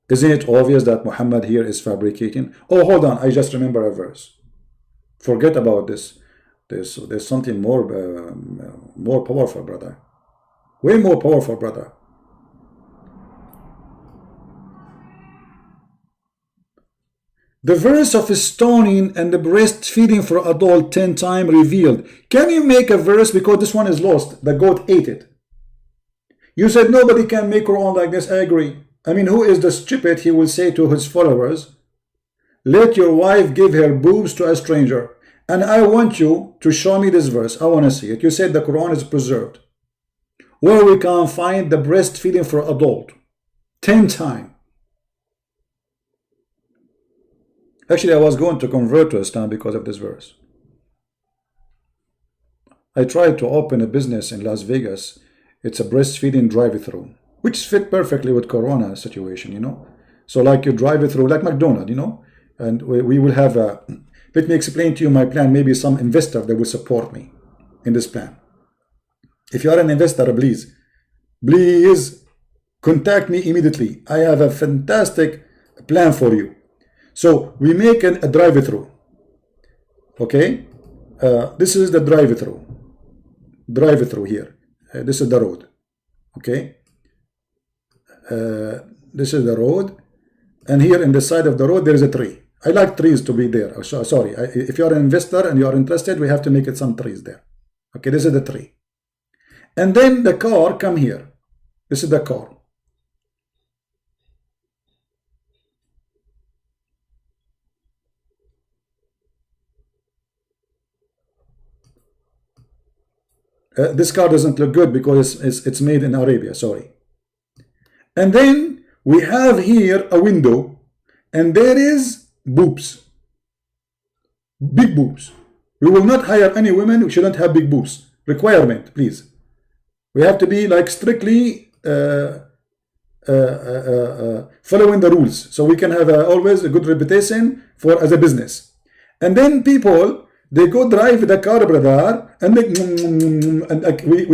Isn't it obvious that Muhammad here is fabricating? Oh, hold on. I just remember a verse. Forget about this. There's something more powerful, brother. Way more powerful, brother. The verse of stoning and the breastfeeding for adult 10 times revealed. Can you make a verse? Because this one is lost. The goat ate it. You said nobody can make Quran like this. I agree. I mean, who is the stupid? He will say to his followers, let your wife give her boobs to a stranger. And I want you to show me this verse. I want to see it. You said the Quran is preserved. Where we can find the breastfeeding for adult 10 times. Actually, I was going to convert to Islam because of this verse. I tried to open a business in Las Vegas. It's a breastfeeding drive-through, which fit perfectly with Corona situation, you know. So like you drive it through, like McDonald's, you know. And we will have a, let me explain to you my plan. Maybe some investor that will support me in this plan. If you are an investor, please contact me immediately. I have a fantastic plan for you. So we make a drive-through. Okay, this is the drive-through. Drive-through here. This is the road. Okay, this is the road, and here in the side of the road there is a tree. I like trees to be there. So, sorry, if you are an investor and you are interested, we have to make it some trees there. Okay, this is the tree, and then the car come here. This is the car. This car doesn't look good because it's made in Arabia, sorry. And then we have here a window, and there is boobs. Big boobs. We will not hire any women who shouldn't have big boobs. Requirement, please. We have to be like strictly following the rules, so we can have always a good reputation for as a business. And then people, they go drive the car, brother, and we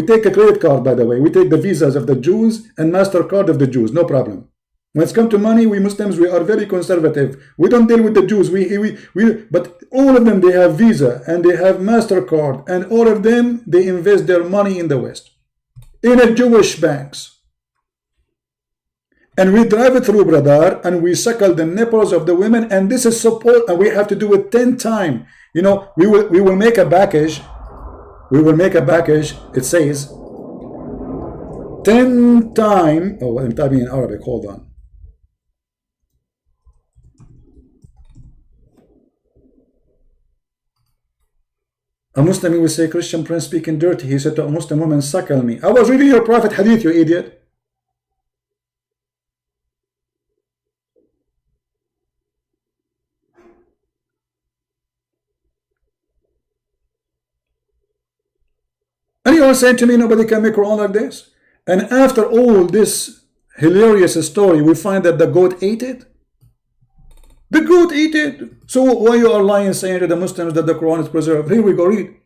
take a credit card, by the way. We take the visas of the Jews and MasterCard of the Jews, no problem. When it's come to money, we Muslims, we are very conservative. We don't deal with the Jews. But all of them, they have Visa and they have MasterCard, and all of them, they invest their money in the West, in a Jewish banks. And we drive it through, brother, and we suckle the nipples of the women, and this is support, and we have to do it 10 times. You know, we will make a package. We will make a package. It says 10 times. Oh, I'm typing in Arabic. Hold on. A Muslim will say, Christian Prince speaking dirty. He said to a Muslim woman, suckle me. I was reading your Prophet hadith, you idiot. And you are saying to me, nobody can make Quran like this? And after all this hilarious story, we find that the goat ate it? The goat ate it. So why you are lying, saying to the Muslims that the Quran is preserved? Here we go, read.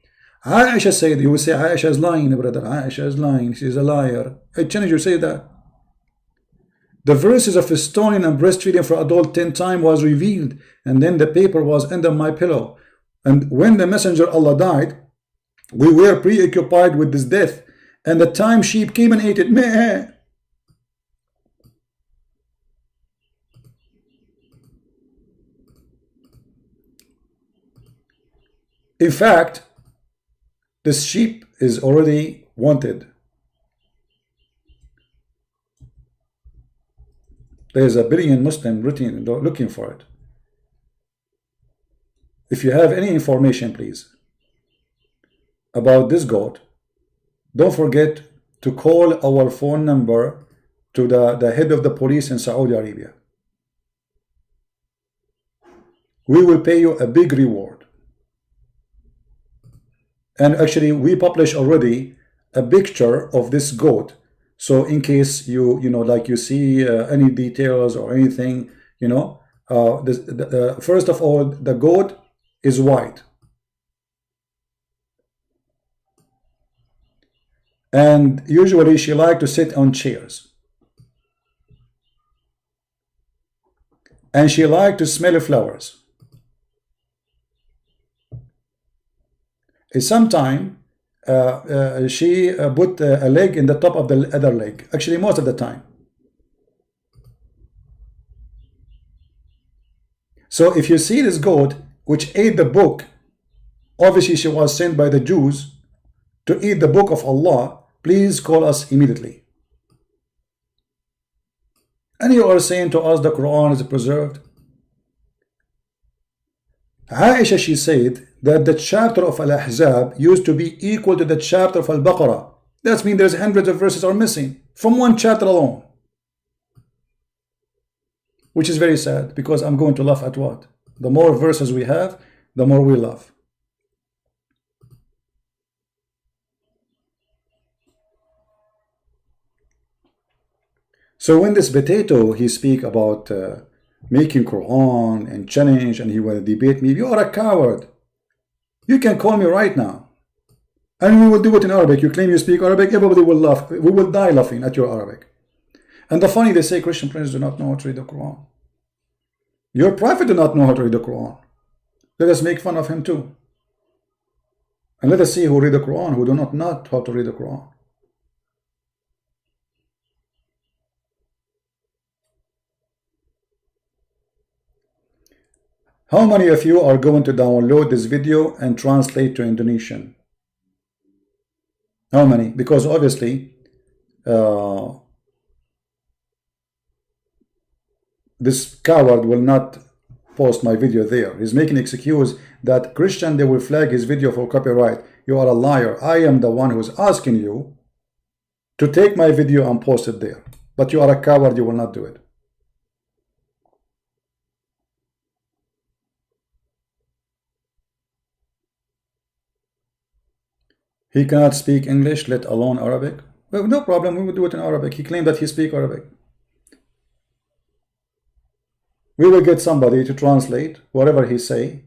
Aisha said, you will say Aisha is lying, brother. Aisha is lying. She's a liar. I challenge you, say that. The verses of stoning and breastfeeding for adult 10 times was revealed, and then the paper was under my pillow. And when the messenger Allah died, we were preoccupied with this death, and the time sheep came and ate it. Meh. In fact, this sheep is already wanted. There is a billion Muslim looking for it. If you have any information, please, about this goat, don't forget to call our phone number to the head of the police in Saudi Arabia. We will pay you a big reward. And actually, we publish already a picture of this goat. So in case you like you see any details or anything, first of all, the goat is white. And usually she likes to sit on chairs. And she likes to smell flowers. sometime she put a leg in the top of the other leg. Actually, most of the time. So if you see this goat which ate the book, obviously she was sent by the Jews to eat the book of Allah. Please call us immediately. And you are saying to us the Quran is preserved. Aisha, she said that the chapter of Al-Ahzab used to be equal to the chapter of Al-Baqarah. That means there's hundreds of verses are missing from one chapter alone. Which is very sad, because I'm going to laugh at what? The more verses we have, the more we laugh. So when this potato, he speak about making Quran and challenge, and he will debate me, you are a coward. You can call me right now, and we will do it in Arabic. You claim you speak Arabic, everybody will laugh. We will die laughing at your Arabic. And the funny, they say Christian Prince do not know how to read the Quran. Your prophet do not know how to read the Quran. Let us make fun of him too. And let us see who read the Quran, who do not know how to read the Quran. How many of you are going to download this video and translate to Indonesian? How many? Because obviously this coward will not post my video there. He's making excuse that Christian, they will flag his video for copyright. You are a liar. I am the one who is asking you to take my video and post it there. But you are a coward, you will not do it. He cannot speak English, let alone Arabic. Well, no problem, we will do it in Arabic. He claimed that he speaks Arabic. We will get somebody to translate whatever he say.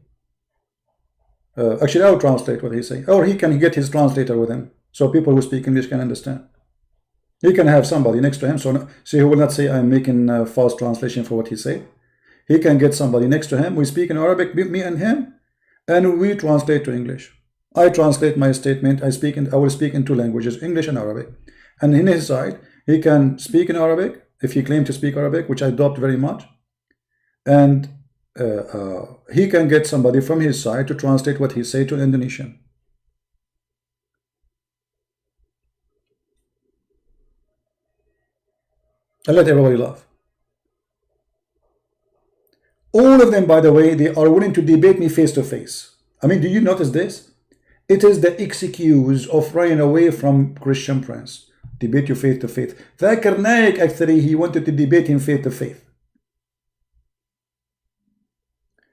Actually, I will translate what he say. Or he can get his translator with him, so people who speak English can understand. He can have somebody next to him, so he will not say I'm making false translation for what he say. He can get somebody next to him. We speak in Arabic, me and him, and we translate to English. I translate my statement. I will speak in two languages, English and Arabic. And in his side, he can speak in Arabic if he claims to speak Arabic, which I doubt very much. And he can get somebody from his side to translate what he say to Indonesian. And let everybody laugh. All of them, by the way, they are willing to debate me face to face. I mean, do you notice this? It is the excuse of running away from Christian Prince. Debate you face to face. Zakir Naik, actually, he wanted to debate him face to face.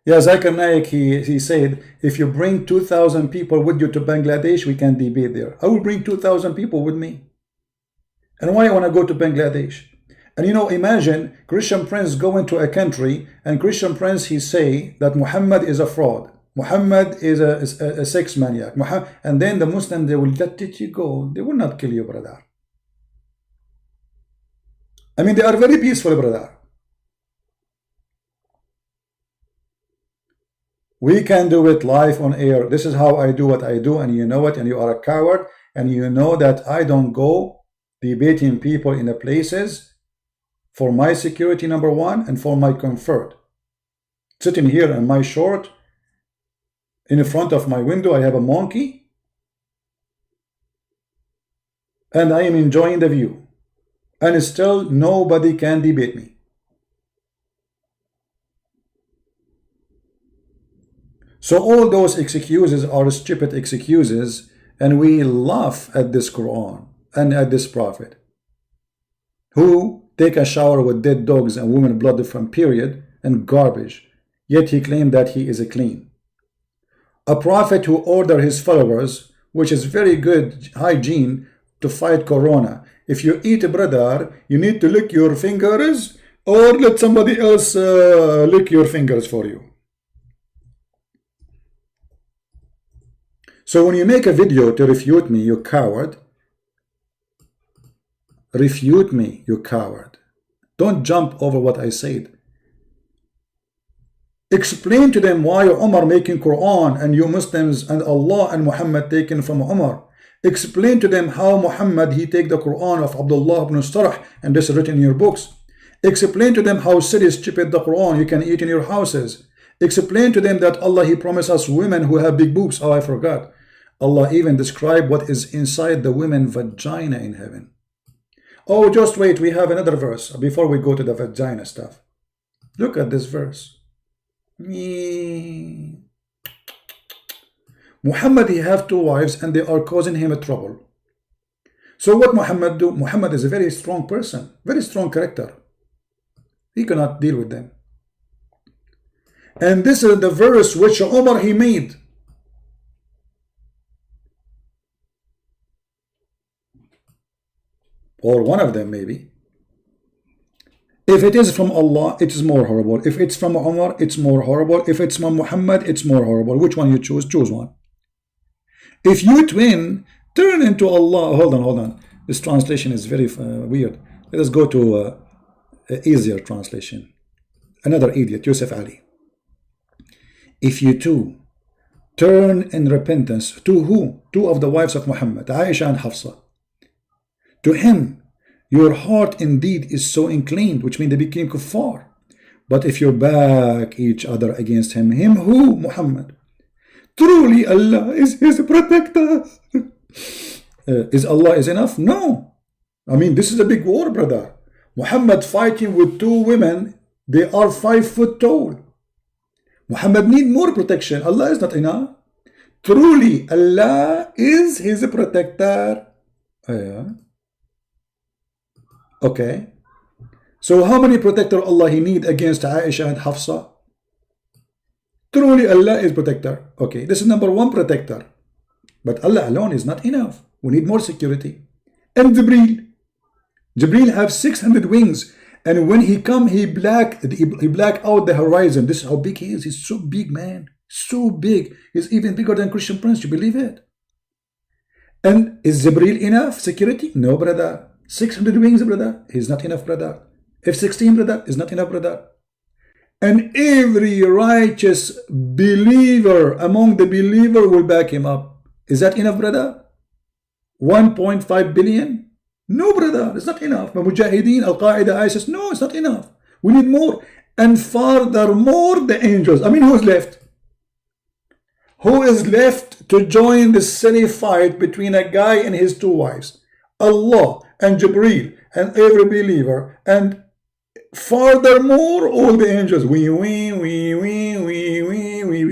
Yeah, Zakir Naik, he said, if you bring 2,000 people with you to Bangladesh, we can debate there. I will bring 2,000 people with me. And why I want to go to Bangladesh? And you know, imagine Christian Prince going to a country, and Christian Prince, he say that Muhammad is a fraud. Muhammad is a sex maniac. And then the Muslims, they will let you go. They will not kill you, brother. I mean, they are very peaceful, brother. We can do it live on air. This is how I do what I do, and you know it, and you are a coward, and you know that I don't go debating people in the places for my security, number one, and for my comfort. Sitting here in my short, in front of my window, I have a monkey, and I am enjoying the view, and still nobody can debate me. So all those excuses are stupid excuses, and we laugh at this Quran and at this prophet who take a shower with dead dogs and women blood from period and garbage, yet he claimed that he is a clean. A prophet who ordered his followers, which is very good hygiene, to fight corona. If you eat, brother, you need to lick your fingers or let somebody else lick your fingers for you. So when you make a video to refute me, you coward, refute me, you coward. Don't jump over what I said. Explain to them why Umar making Quran and you Muslims and Allah and Muhammad taken from Umar. Explain to them how Muhammad he take the Quran of Abdullah ibn Starh and this is written in your books. Explain to them how silly stupid the Quran you can eat in your houses. Explain to them that Allah he promised us women who have big boobs. Oh, I forgot. Allah even described what is inside the women vagina in heaven. Oh, just wait, we have another verse before we go to the vagina stuff. Look at this verse. Muhammad he have 2 wives and they are causing him a trouble. So what Muhammad do? Muhammad is a very strong person, very strong character. He cannot deal with them. And this is the verse which Umar he made. Or one of them maybe. If it is from Allah, it is more horrible. If it's from Umar, it's more horrible. If it's from Muhammad, it's more horrible. Which one you choose? Choose one. If you twin, turn into Allah. Hold on. This translation is very weird. Let us go to easier translation. Another idiot, Yusuf Ali. If you two turn in repentance to who? 2 of the wives of Muhammad, Aisha and Hafsa. To him, your heart indeed is so inclined, which means they became kuffar. But if you back each other against him who? Muhammad. Truly Allah is his protector. Is Allah is enough? No. I mean, this is a big war, brother. Muhammad fighting with 2 women, they are 5 foot tall. Muhammad need more protection. Allah is not enough. Truly Allah is his protector. Okay. So how many protector Allah he need against Aisha and Hafsa? Truly Allah is protector. Okay, this is number 1 protector. But Allah alone is not enough. We need more security. And Jibreel have 600 wings. And when he come, he black out the horizon. This is how big he is. He's so big, man. So big. He's even bigger than Christian Prince. You believe it? And is Jibreel enough security? No, brother. 600 wings, brother. He's not enough, brother. F-16, brother, is not enough, brother. And every righteous believer among the believer will back him up. Is that enough, brother? 1.5 billion? No, brother, it's not enough. Mujahideen, Al-Qaeda, ISIS, no, it's not enough. We need more. And furthermore, the angels. I mean, who's left? Who is left to join the silly fight between a guy and his 2 wives? Allah and Jibreel and every believer, and furthermore all the angels.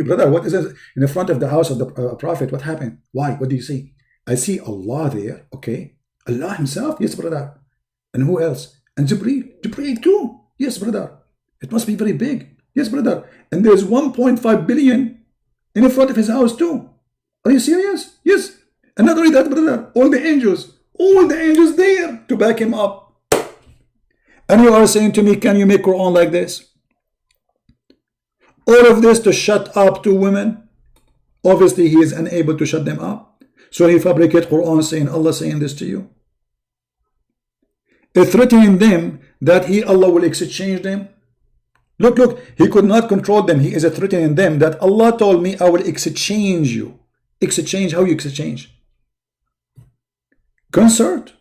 Brother, what is this in the front of the house of the Prophet? What happened? Why? What do you see? I see Allah there. Okay, Allah himself. Yes, brother. And who else? And Jibreel too. Yes, brother. It must be very big. Yes, brother. And there's 1.5 billion in the front of his house too. Are you serious? Yes. And not only that, brother, all the angels there to back him up. And you are saying to me, can you make Quran like this? All of this to shut up 2 women? Obviously he is unable to shut them up. So he fabricate Quran saying, Allah saying this to you. Threatening them that Allah will exchange them. Look, he could not control them. He is threatening them that Allah told me I will exchange you. Exchange, how you exchange? Consort,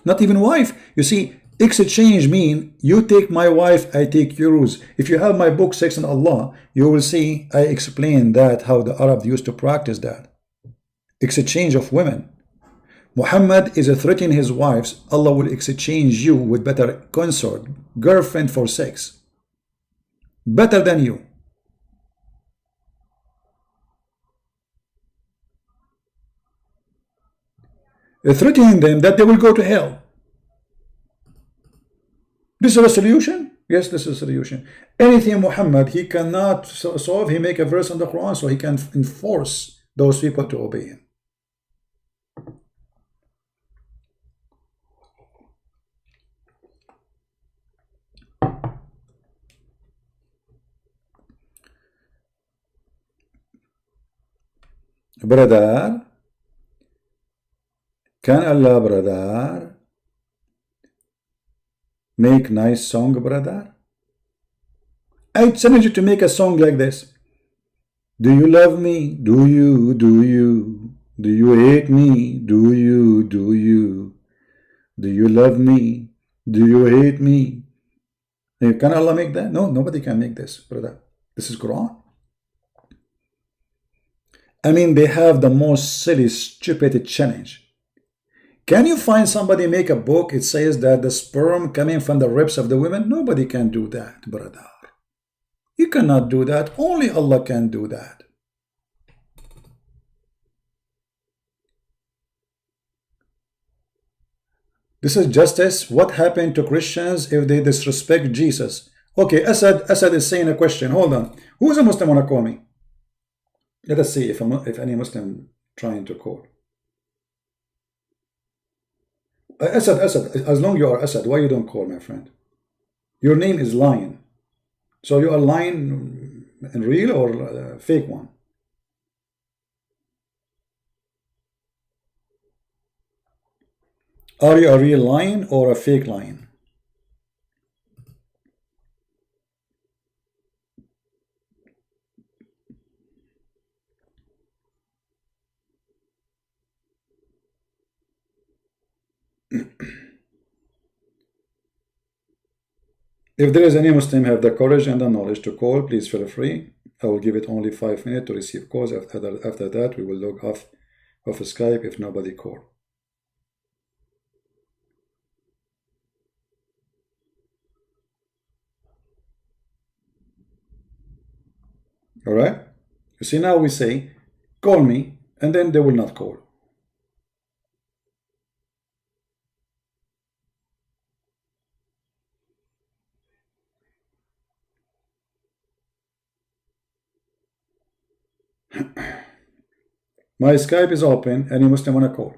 not even wife. You see, exchange mean you take my wife, I take yours. If you have my book Sex and Allah, you will see I explain that how the Arab used to practice that exchange of women. Muhammad is threatening his wives. Allah will exchange you with better consort, girlfriend for sex, better than you. Threatening them that they will go to hell. This is a solution? Yes, this is a solution. Anything Muhammad he cannot solve, he make a verse in the Quran so he can enforce those people to obey him. Brother, can Allah, brother, make nice song, brother? I challenge you to make a song like this. Do you love me? Do you? Do you? Do you hate me? Do you? Do you? Do you love me? Do you hate me? Can Allah make that? No, nobody can make this, brother. This is Quran. I mean, they have the most silly, stupid challenge. Can you find somebody make a book? It says that the sperm coming from the ribs of the women. Nobody can do that, brother. You cannot do that. Only Allah can do that. This is justice. What happened to Christians if they disrespect Jesus? Okay, Assad is saying a question. Hold on. Who is a Muslim want to call me? Let us see if any Muslim trying to call. Assad, as long you are Assad, why you don't call, my friend? Your name is Lion. So you are lying in real or fake one? Are you a real lion or a fake lion? If there is any Muslim have the courage and the knowledge to call, please feel free. I will give it only 5 minutes to receive calls. After that, we will log off Skype if nobody call. All right. You see, now we say, call me, and then they will not call. My Skype is open. Any Muslim want to call?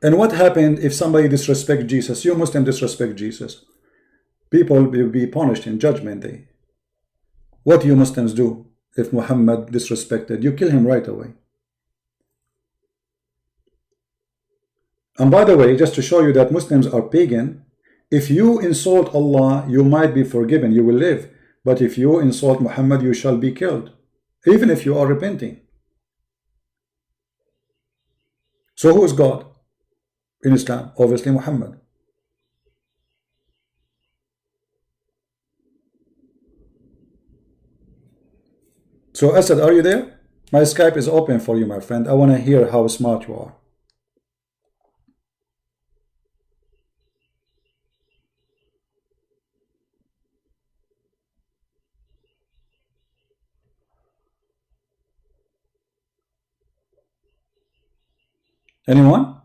And what happened if somebody disrespect Jesus? You Muslim disrespect Jesus. People will be punished in judgment day. What you Muslims do if Muhammad disrespected? You kill him right away. And by the way, just to show you that Muslims are pagan, if you insult Allah, you might be forgiven, you will live. But if you insult Muhammad, you shall be killed, even if you are repenting. So who is God in Islam? Obviously Muhammad. So Asad, are you there? My Skype is open for you, my friend. I want to hear how smart you are. Anyone?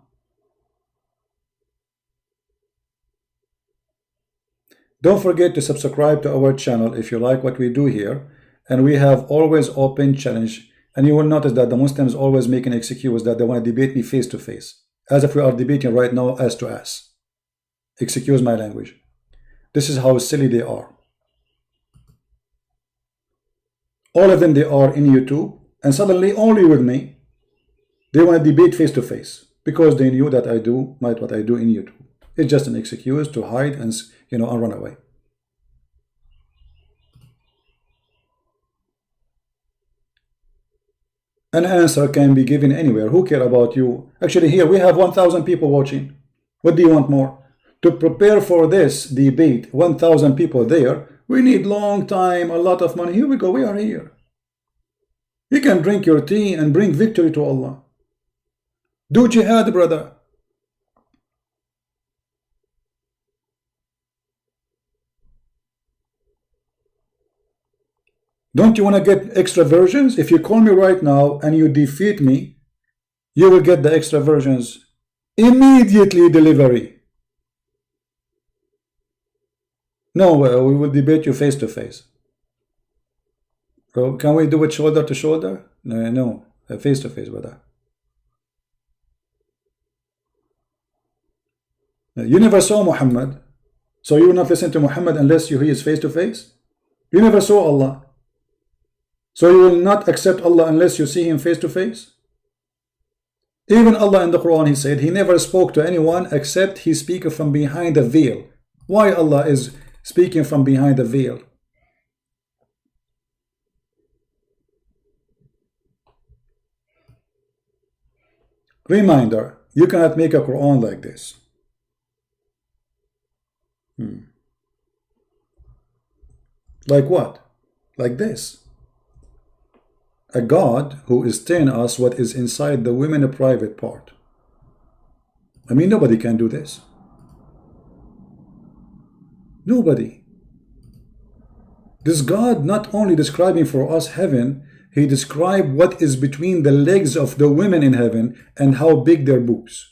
Don't forget to subscribe to our channel if you like what we do here. And we have always open challenge. And you will notice that the Muslims always make an excuse that they want to debate me face to face. As if we are debating right now ass to ass. Excuse my language. This is how silly they are. All of them, they are in YouTube. And suddenly only with me, they want to debate face to face. Because they knew that I do what I do in YouTube. It's just an excuse to hide and, and run away. An answer can be given anywhere. Who care about you? Actually, here we have 1,000 people watching. What do you want more? To prepare for this debate, 1,000 people there, we need long time, a lot of money. Here we go, we are here. You can drink your tea and bring victory to Allah. Do jihad, brother. Don't you want to get extra versions? If you call me right now and you defeat me, you will get the extra versions immediately delivery. No, we will debate you face to face. So can we do it shoulder to shoulder? No, face to face, brother. You never saw Muhammad, so you will not listen to Muhammad unless he is face to face. You never saw Allah, so you will not accept Allah unless you see him face to face. Even Allah in the Quran, he said he never spoke to anyone except he speaks from behind a veil. Why Allah is speaking from behind the veil? Reminder, you cannot make a Quran like this. Like what? Like this. A God who is telling us what is inside the women private part. I mean, nobody can do this. Nobody. This God not only describing for us heaven, he described what is between the legs of the women in heaven and how big their boobs.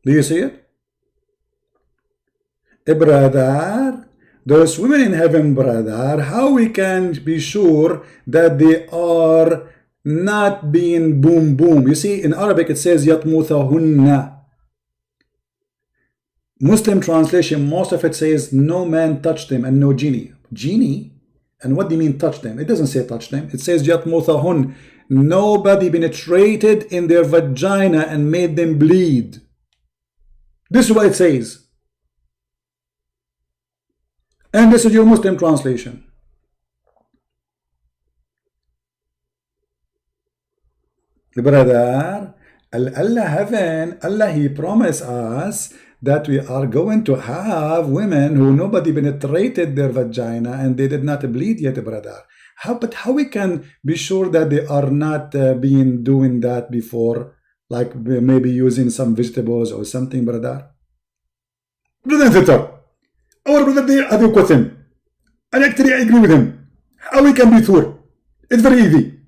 Do you see it? Brother, those women in heaven, brother, how we can be sure that they are not being boom boom? You see, in Arabic it says yatmuthahunna. Muslim translation, most of it says no man touched them and no genie. Genie? And what do you mean touch them? It doesn't say touch them. It says yatmuthahun. Nobody penetrated in their vagina and made them bleed. This is what it says. And this is your Muslim translation. Brother, Allah heaven, Allah he promised us that we are going to have women who nobody penetrated their vagina and they did not bleed yet, brother. But how we can be sure that they are not doing that before, like maybe using some vegetables or something, brother? Brother and sister, our brother there has a question, and actually I agree with him. How we can be sure? It's very easy.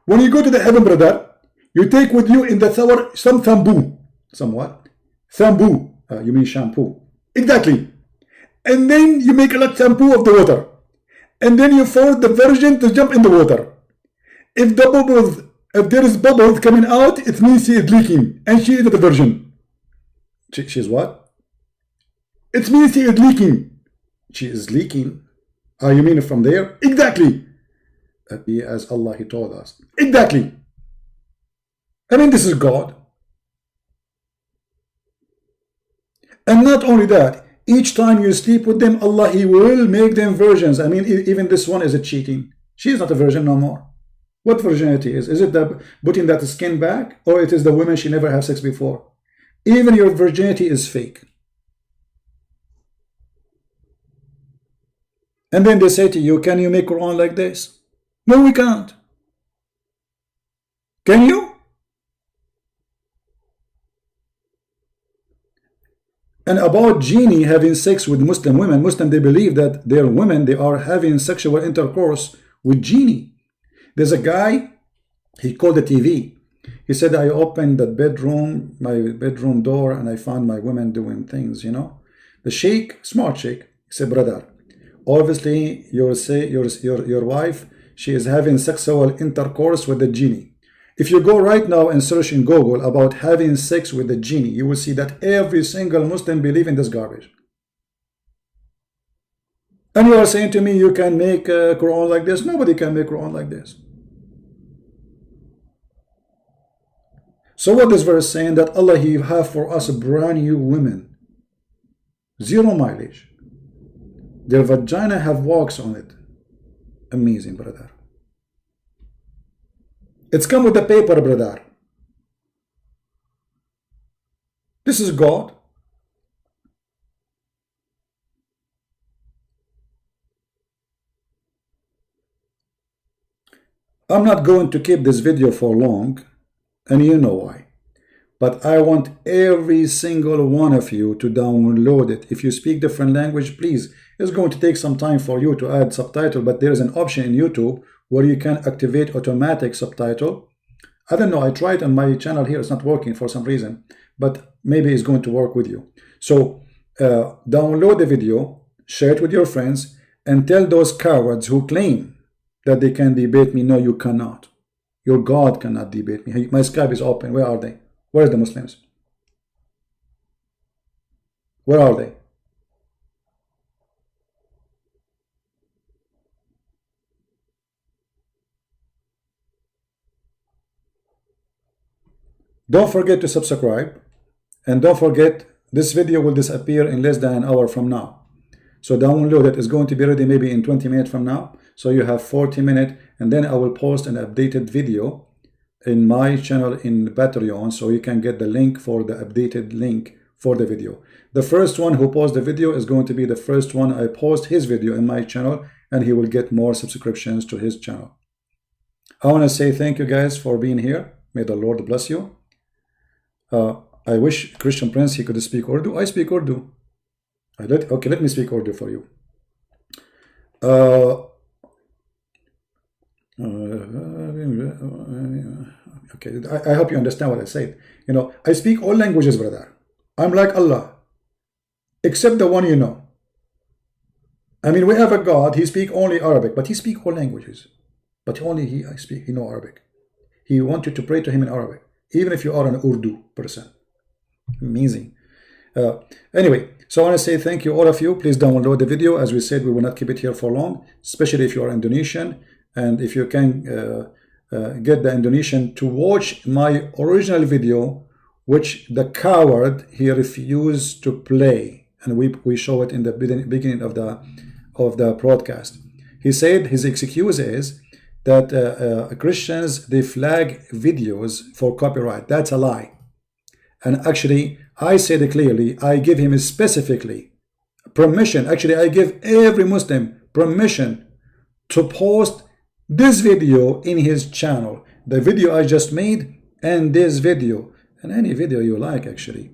When you go to the heaven, brother, you take with you in the shower some shampoo. Some what? Shampoo. You mean shampoo. Exactly. And then you make a lot of shampoo of the water. And then you force the virgin to jump in the water. If there is bubbles coming out, it means she is leaking. And she is not a virgin. She's what? It means she is leaking. She is leaking. You mean from there? Exactly. As Allah he told us. Exactly. I mean, this is God. And not only that, each time you sleep with them, Allah he will make them virgins. I mean, even this one is a cheating. She is not a virgin no more. What virginity is? Is it the putting that skin back, or it is the women she never had sex before? Even your virginity is fake. And then they say to you, can you make Quran like this? No, we can't. Can you? And about genie having sex with Muslim women, Muslim, they believe that their women, they are having sexual intercourse with genie. There's a guy, he called the TV. He said, I opened the bedroom, my bedroom door, and I found my women doing things, you know. The sheikh, smart sheikh, he said, brother, obviously your wife, she is having sexual intercourse with the genie. If you go right now and search in Google about having sex with the genie, you will see that every single Muslim believes in this garbage. And you are saying to me, you can make a Quran like this? Nobody can make Quran like this. So what this verse saying? That Allah he have for us brand new women, 0 mileage. Their vagina have walks on it. Amazing, brother. It's come with the paper, brother. This is God. I'm not going to keep this video for long, and you know why. But I want every single one of you to download it. If you speak different language, please. It's going to take some time for you to add subtitle, but there is an option in YouTube where you can activate automatic subtitle. I don't know, I tried on my channel here, it's not working for some reason, but maybe it's going to work with you. So download the video, share it with your friends, and tell those cowards who claim that they can debate me, no, you cannot. Your God cannot debate me. My Skype is open. Where are they? Where are the Muslims? Where are they? Don't forget to subscribe, and don't forget this video will disappear in less than an hour from now. So download it. It's going to be ready maybe in 20 minutes from now. So you have 40 minutes, and then I will post an updated video in my channel in Patreon, so you can get the link for the updated link for the video. The first one who posts the video is going to be the first one I post his video in my channel, and he will get more subscriptions to his channel. I want to say thank you guys for being here. May the Lord bless you. I wish Christian Prince he could speak Urdu. I speak Urdu. Okay, let me speak Urdu for you. Okay, I hope you understand what I said. You know, I speak all languages, brother. I'm like Allah, except the one you know. I mean, we have a God, he speak only Arabic, but he speak all languages. But only he know Arabic. He wants you to pray to him in Arabic, even if you are an Urdu person. Amazing. Anyway, so I want to say thank you all of you. Please download the video. As we said, we will not keep it here for long, especially if you are Indonesian, and if you can get the Indonesian to watch my original video, which the coward he refused to play, and we show it in the beginning of the broadcast. He said his excuse is that Christians, they flag videos for copyright. That's a lie. And actually, I said it clearly, I give him specifically permission. Actually, I give every Muslim permission to post this video in his channel. The video I just made and this video, and any video you like actually.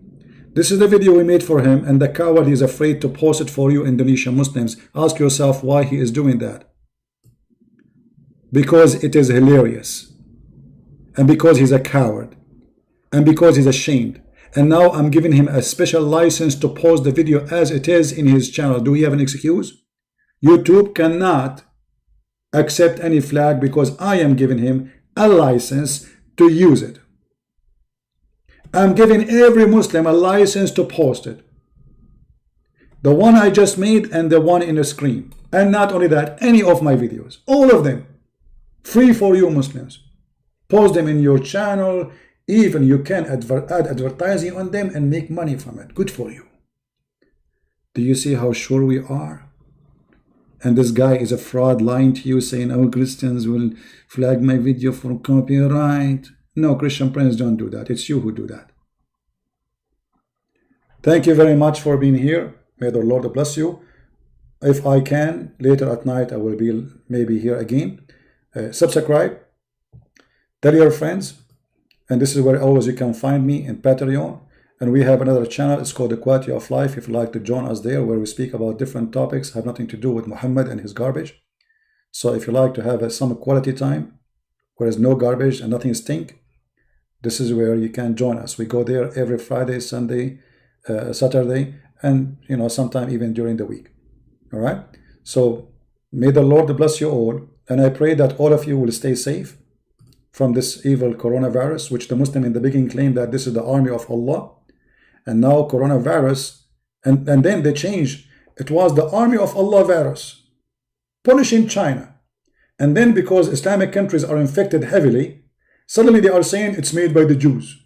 This is the video we made for him, and the coward is afraid to post it for you Indonesian Muslims. Ask yourself why he is doing that. Because it is hilarious, and because he's a coward, and because he's ashamed. And now I'm giving him a special license to post the video as it is in his channel. Do we have an excuse? YouTube cannot accept any flag because I am giving him a license to use it. I'm giving every Muslim a license to post it. The one I just made and the one in the screen. And not only that, any of my videos, all of them, free for you Muslims. Post them in your channel. Even you can add advertising on them and make money from it. Good for you. Do you see how sure we are? And this guy is a fraud, lying to you, saying, oh, Christians will flag my video for copyright. No, Christian Prince, don't do that. It's you who do that. Thank you very much for being here. May the Lord bless you. If I can, later at night, I will be maybe here again. Subscribe. Tell your friends. And this is where always you can find me in Patreon. And we have another channel. It's called The Quality of Life. If you'd like to join us there, where we speak about different topics, have nothing to do with Muhammad and his garbage. So if you like to have some quality time, where there's no garbage and nothing stink, this is where you can join us. We go there every Friday, Sunday, Saturday, and sometime even during the week. All right. So may the Lord bless you all. And I pray that all of you will stay safe from this evil coronavirus, which the Muslim in the beginning claimed that this is the army of Allah. And now coronavirus, and then they changed. It was the army of Allah virus, punishing China. And then because Islamic countries are infected heavily, suddenly they are saying it's made by the Jews.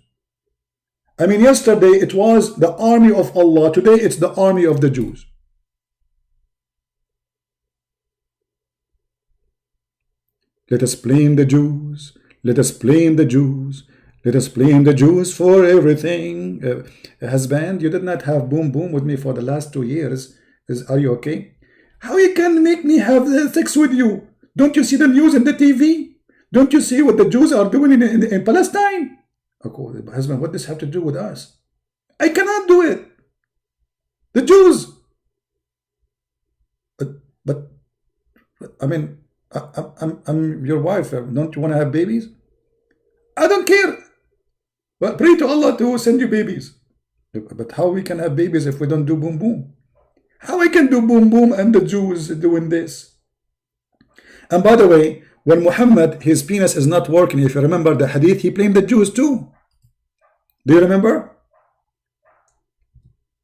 I mean, yesterday it was the army of Allah. Today it's the army of the Jews. Let us blame the Jews. Let us blame the Jews. Let us blame the Jews for everything. Husband, you did not have boom boom with me for the last 2 years. Are you okay? How you can make me have sex with you? Don't you see the news in the TV? Don't you see what the Jews are doing in Palestine? Okay, husband, what does this have to do with us? I cannot do it. The Jews. But I mean, I'm your wife. Don't you want to have babies? I don't care. But pray to Allah to send you babies. But how we can have babies if we don't do boom boom? How I can do boom boom and the Jews doing this? And by the way, when Muhammad, his penis is not working, if you remember the hadith, he blamed the Jews too. Do you remember?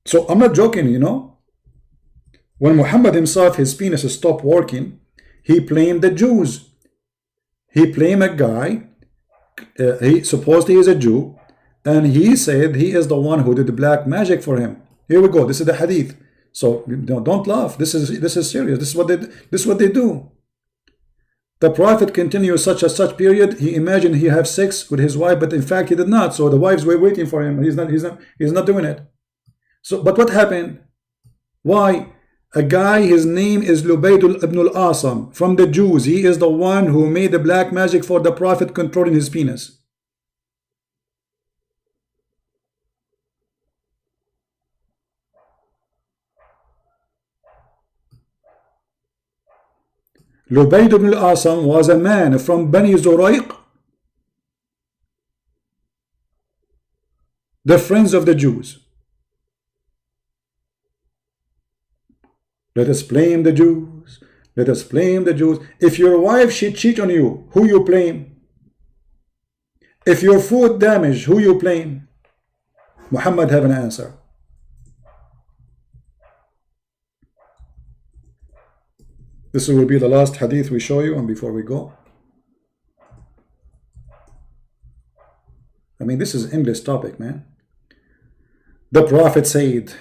So I'm not joking, When Muhammad himself, his penis stopped working, he blamed the Jews. He blamed a guy, he supposedly is a Jew, and he said he is the one who did the black magic for him. Here we go. This is the hadith. So don't laugh. This is serious. This is what they do. The Prophet continues such period. He imagined he have sex with his wife, but in fact he did not. So the wives were waiting for him. He's not doing it. So, but what happened? Why? A guy, his name is Lubayd ibn al-Asam, from the Jews. He is the one who made the black magic for the Prophet, controlling his penis. Lubayd ibn al-Asam was a man from Bani Zurayq, the friends of the Jews. Let us blame the Jews. Let us blame the Jews. If your wife, she cheat on you, who you blame? If your food damaged, who you blame? Muhammad have an answer. This will be the last hadith we show you, and before we go. I mean, this is endless topic, man. The Prophet said,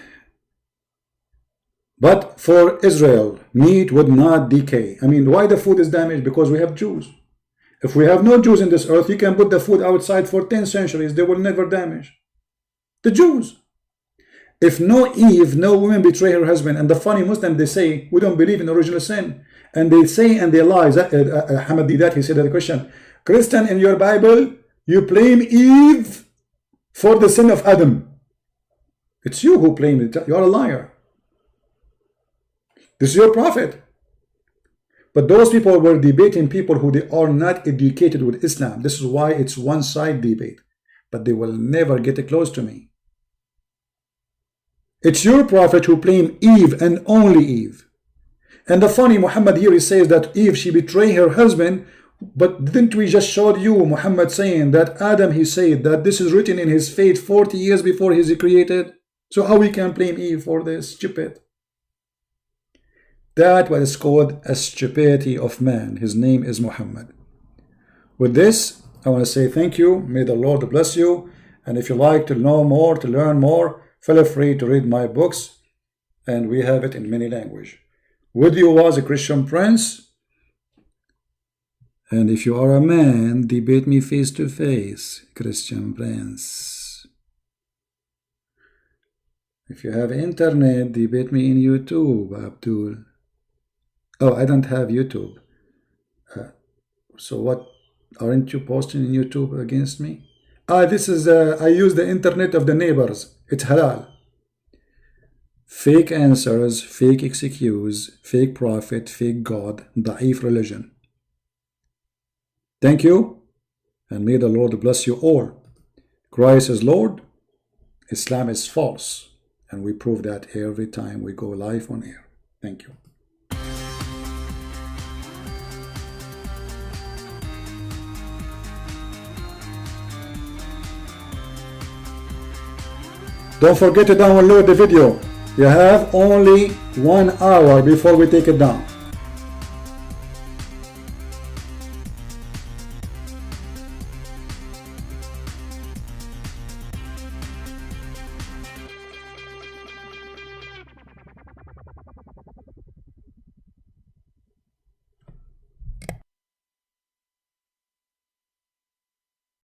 but for Israel, meat would not decay. I mean, why the food is damaged? Because we have Jews. If we have no Jews in this earth, you can put the food outside for 10 centuries. They will never damage. The Jews. If no Eve, no woman betray her husband. And the funny Muslim, they say, we don't believe in original sin. And they say, and they lie. Ahmad did that. He said that question. Christian, in your Bible, you blame Eve for the sin of Adam. It's you who blame it. You're a liar. This is your prophet. But those people were debating people who they are not educated with Islam. This is why it's one-side debate. But they will never get close to me. It's your prophet who blamed Eve and only Eve. And the funny, Muhammad here, he says that Eve, she betrayed her husband. But didn't we just show you Muhammad saying that Adam, he said that this is written in his fate 40 years before he's created? So how we can blame Eve for this? Stupid. That was called a stupidity of man. His name is Muhammad. With this, I want to say thank you. May the Lord bless you. And if you like to know more, to learn more, feel free to read my books. And we have it in many languages. With you was a Christian Prince. And if you are a man, debate me face to face, Christian Prince. If you have internet, debate me in YouTube, Abdul. Oh, I don't have YouTube. So what? Aren't you posting in YouTube against me? This is, I use the internet of the neighbors. It's halal. Fake answers, fake excuse, fake prophet, fake God, da'if religion. Thank you, and may the Lord bless you all. Christ is Lord, Islam is false, and we prove that every time we go live on air. Thank you. Don't forget to download the video. You have only 1 hour before we take it down.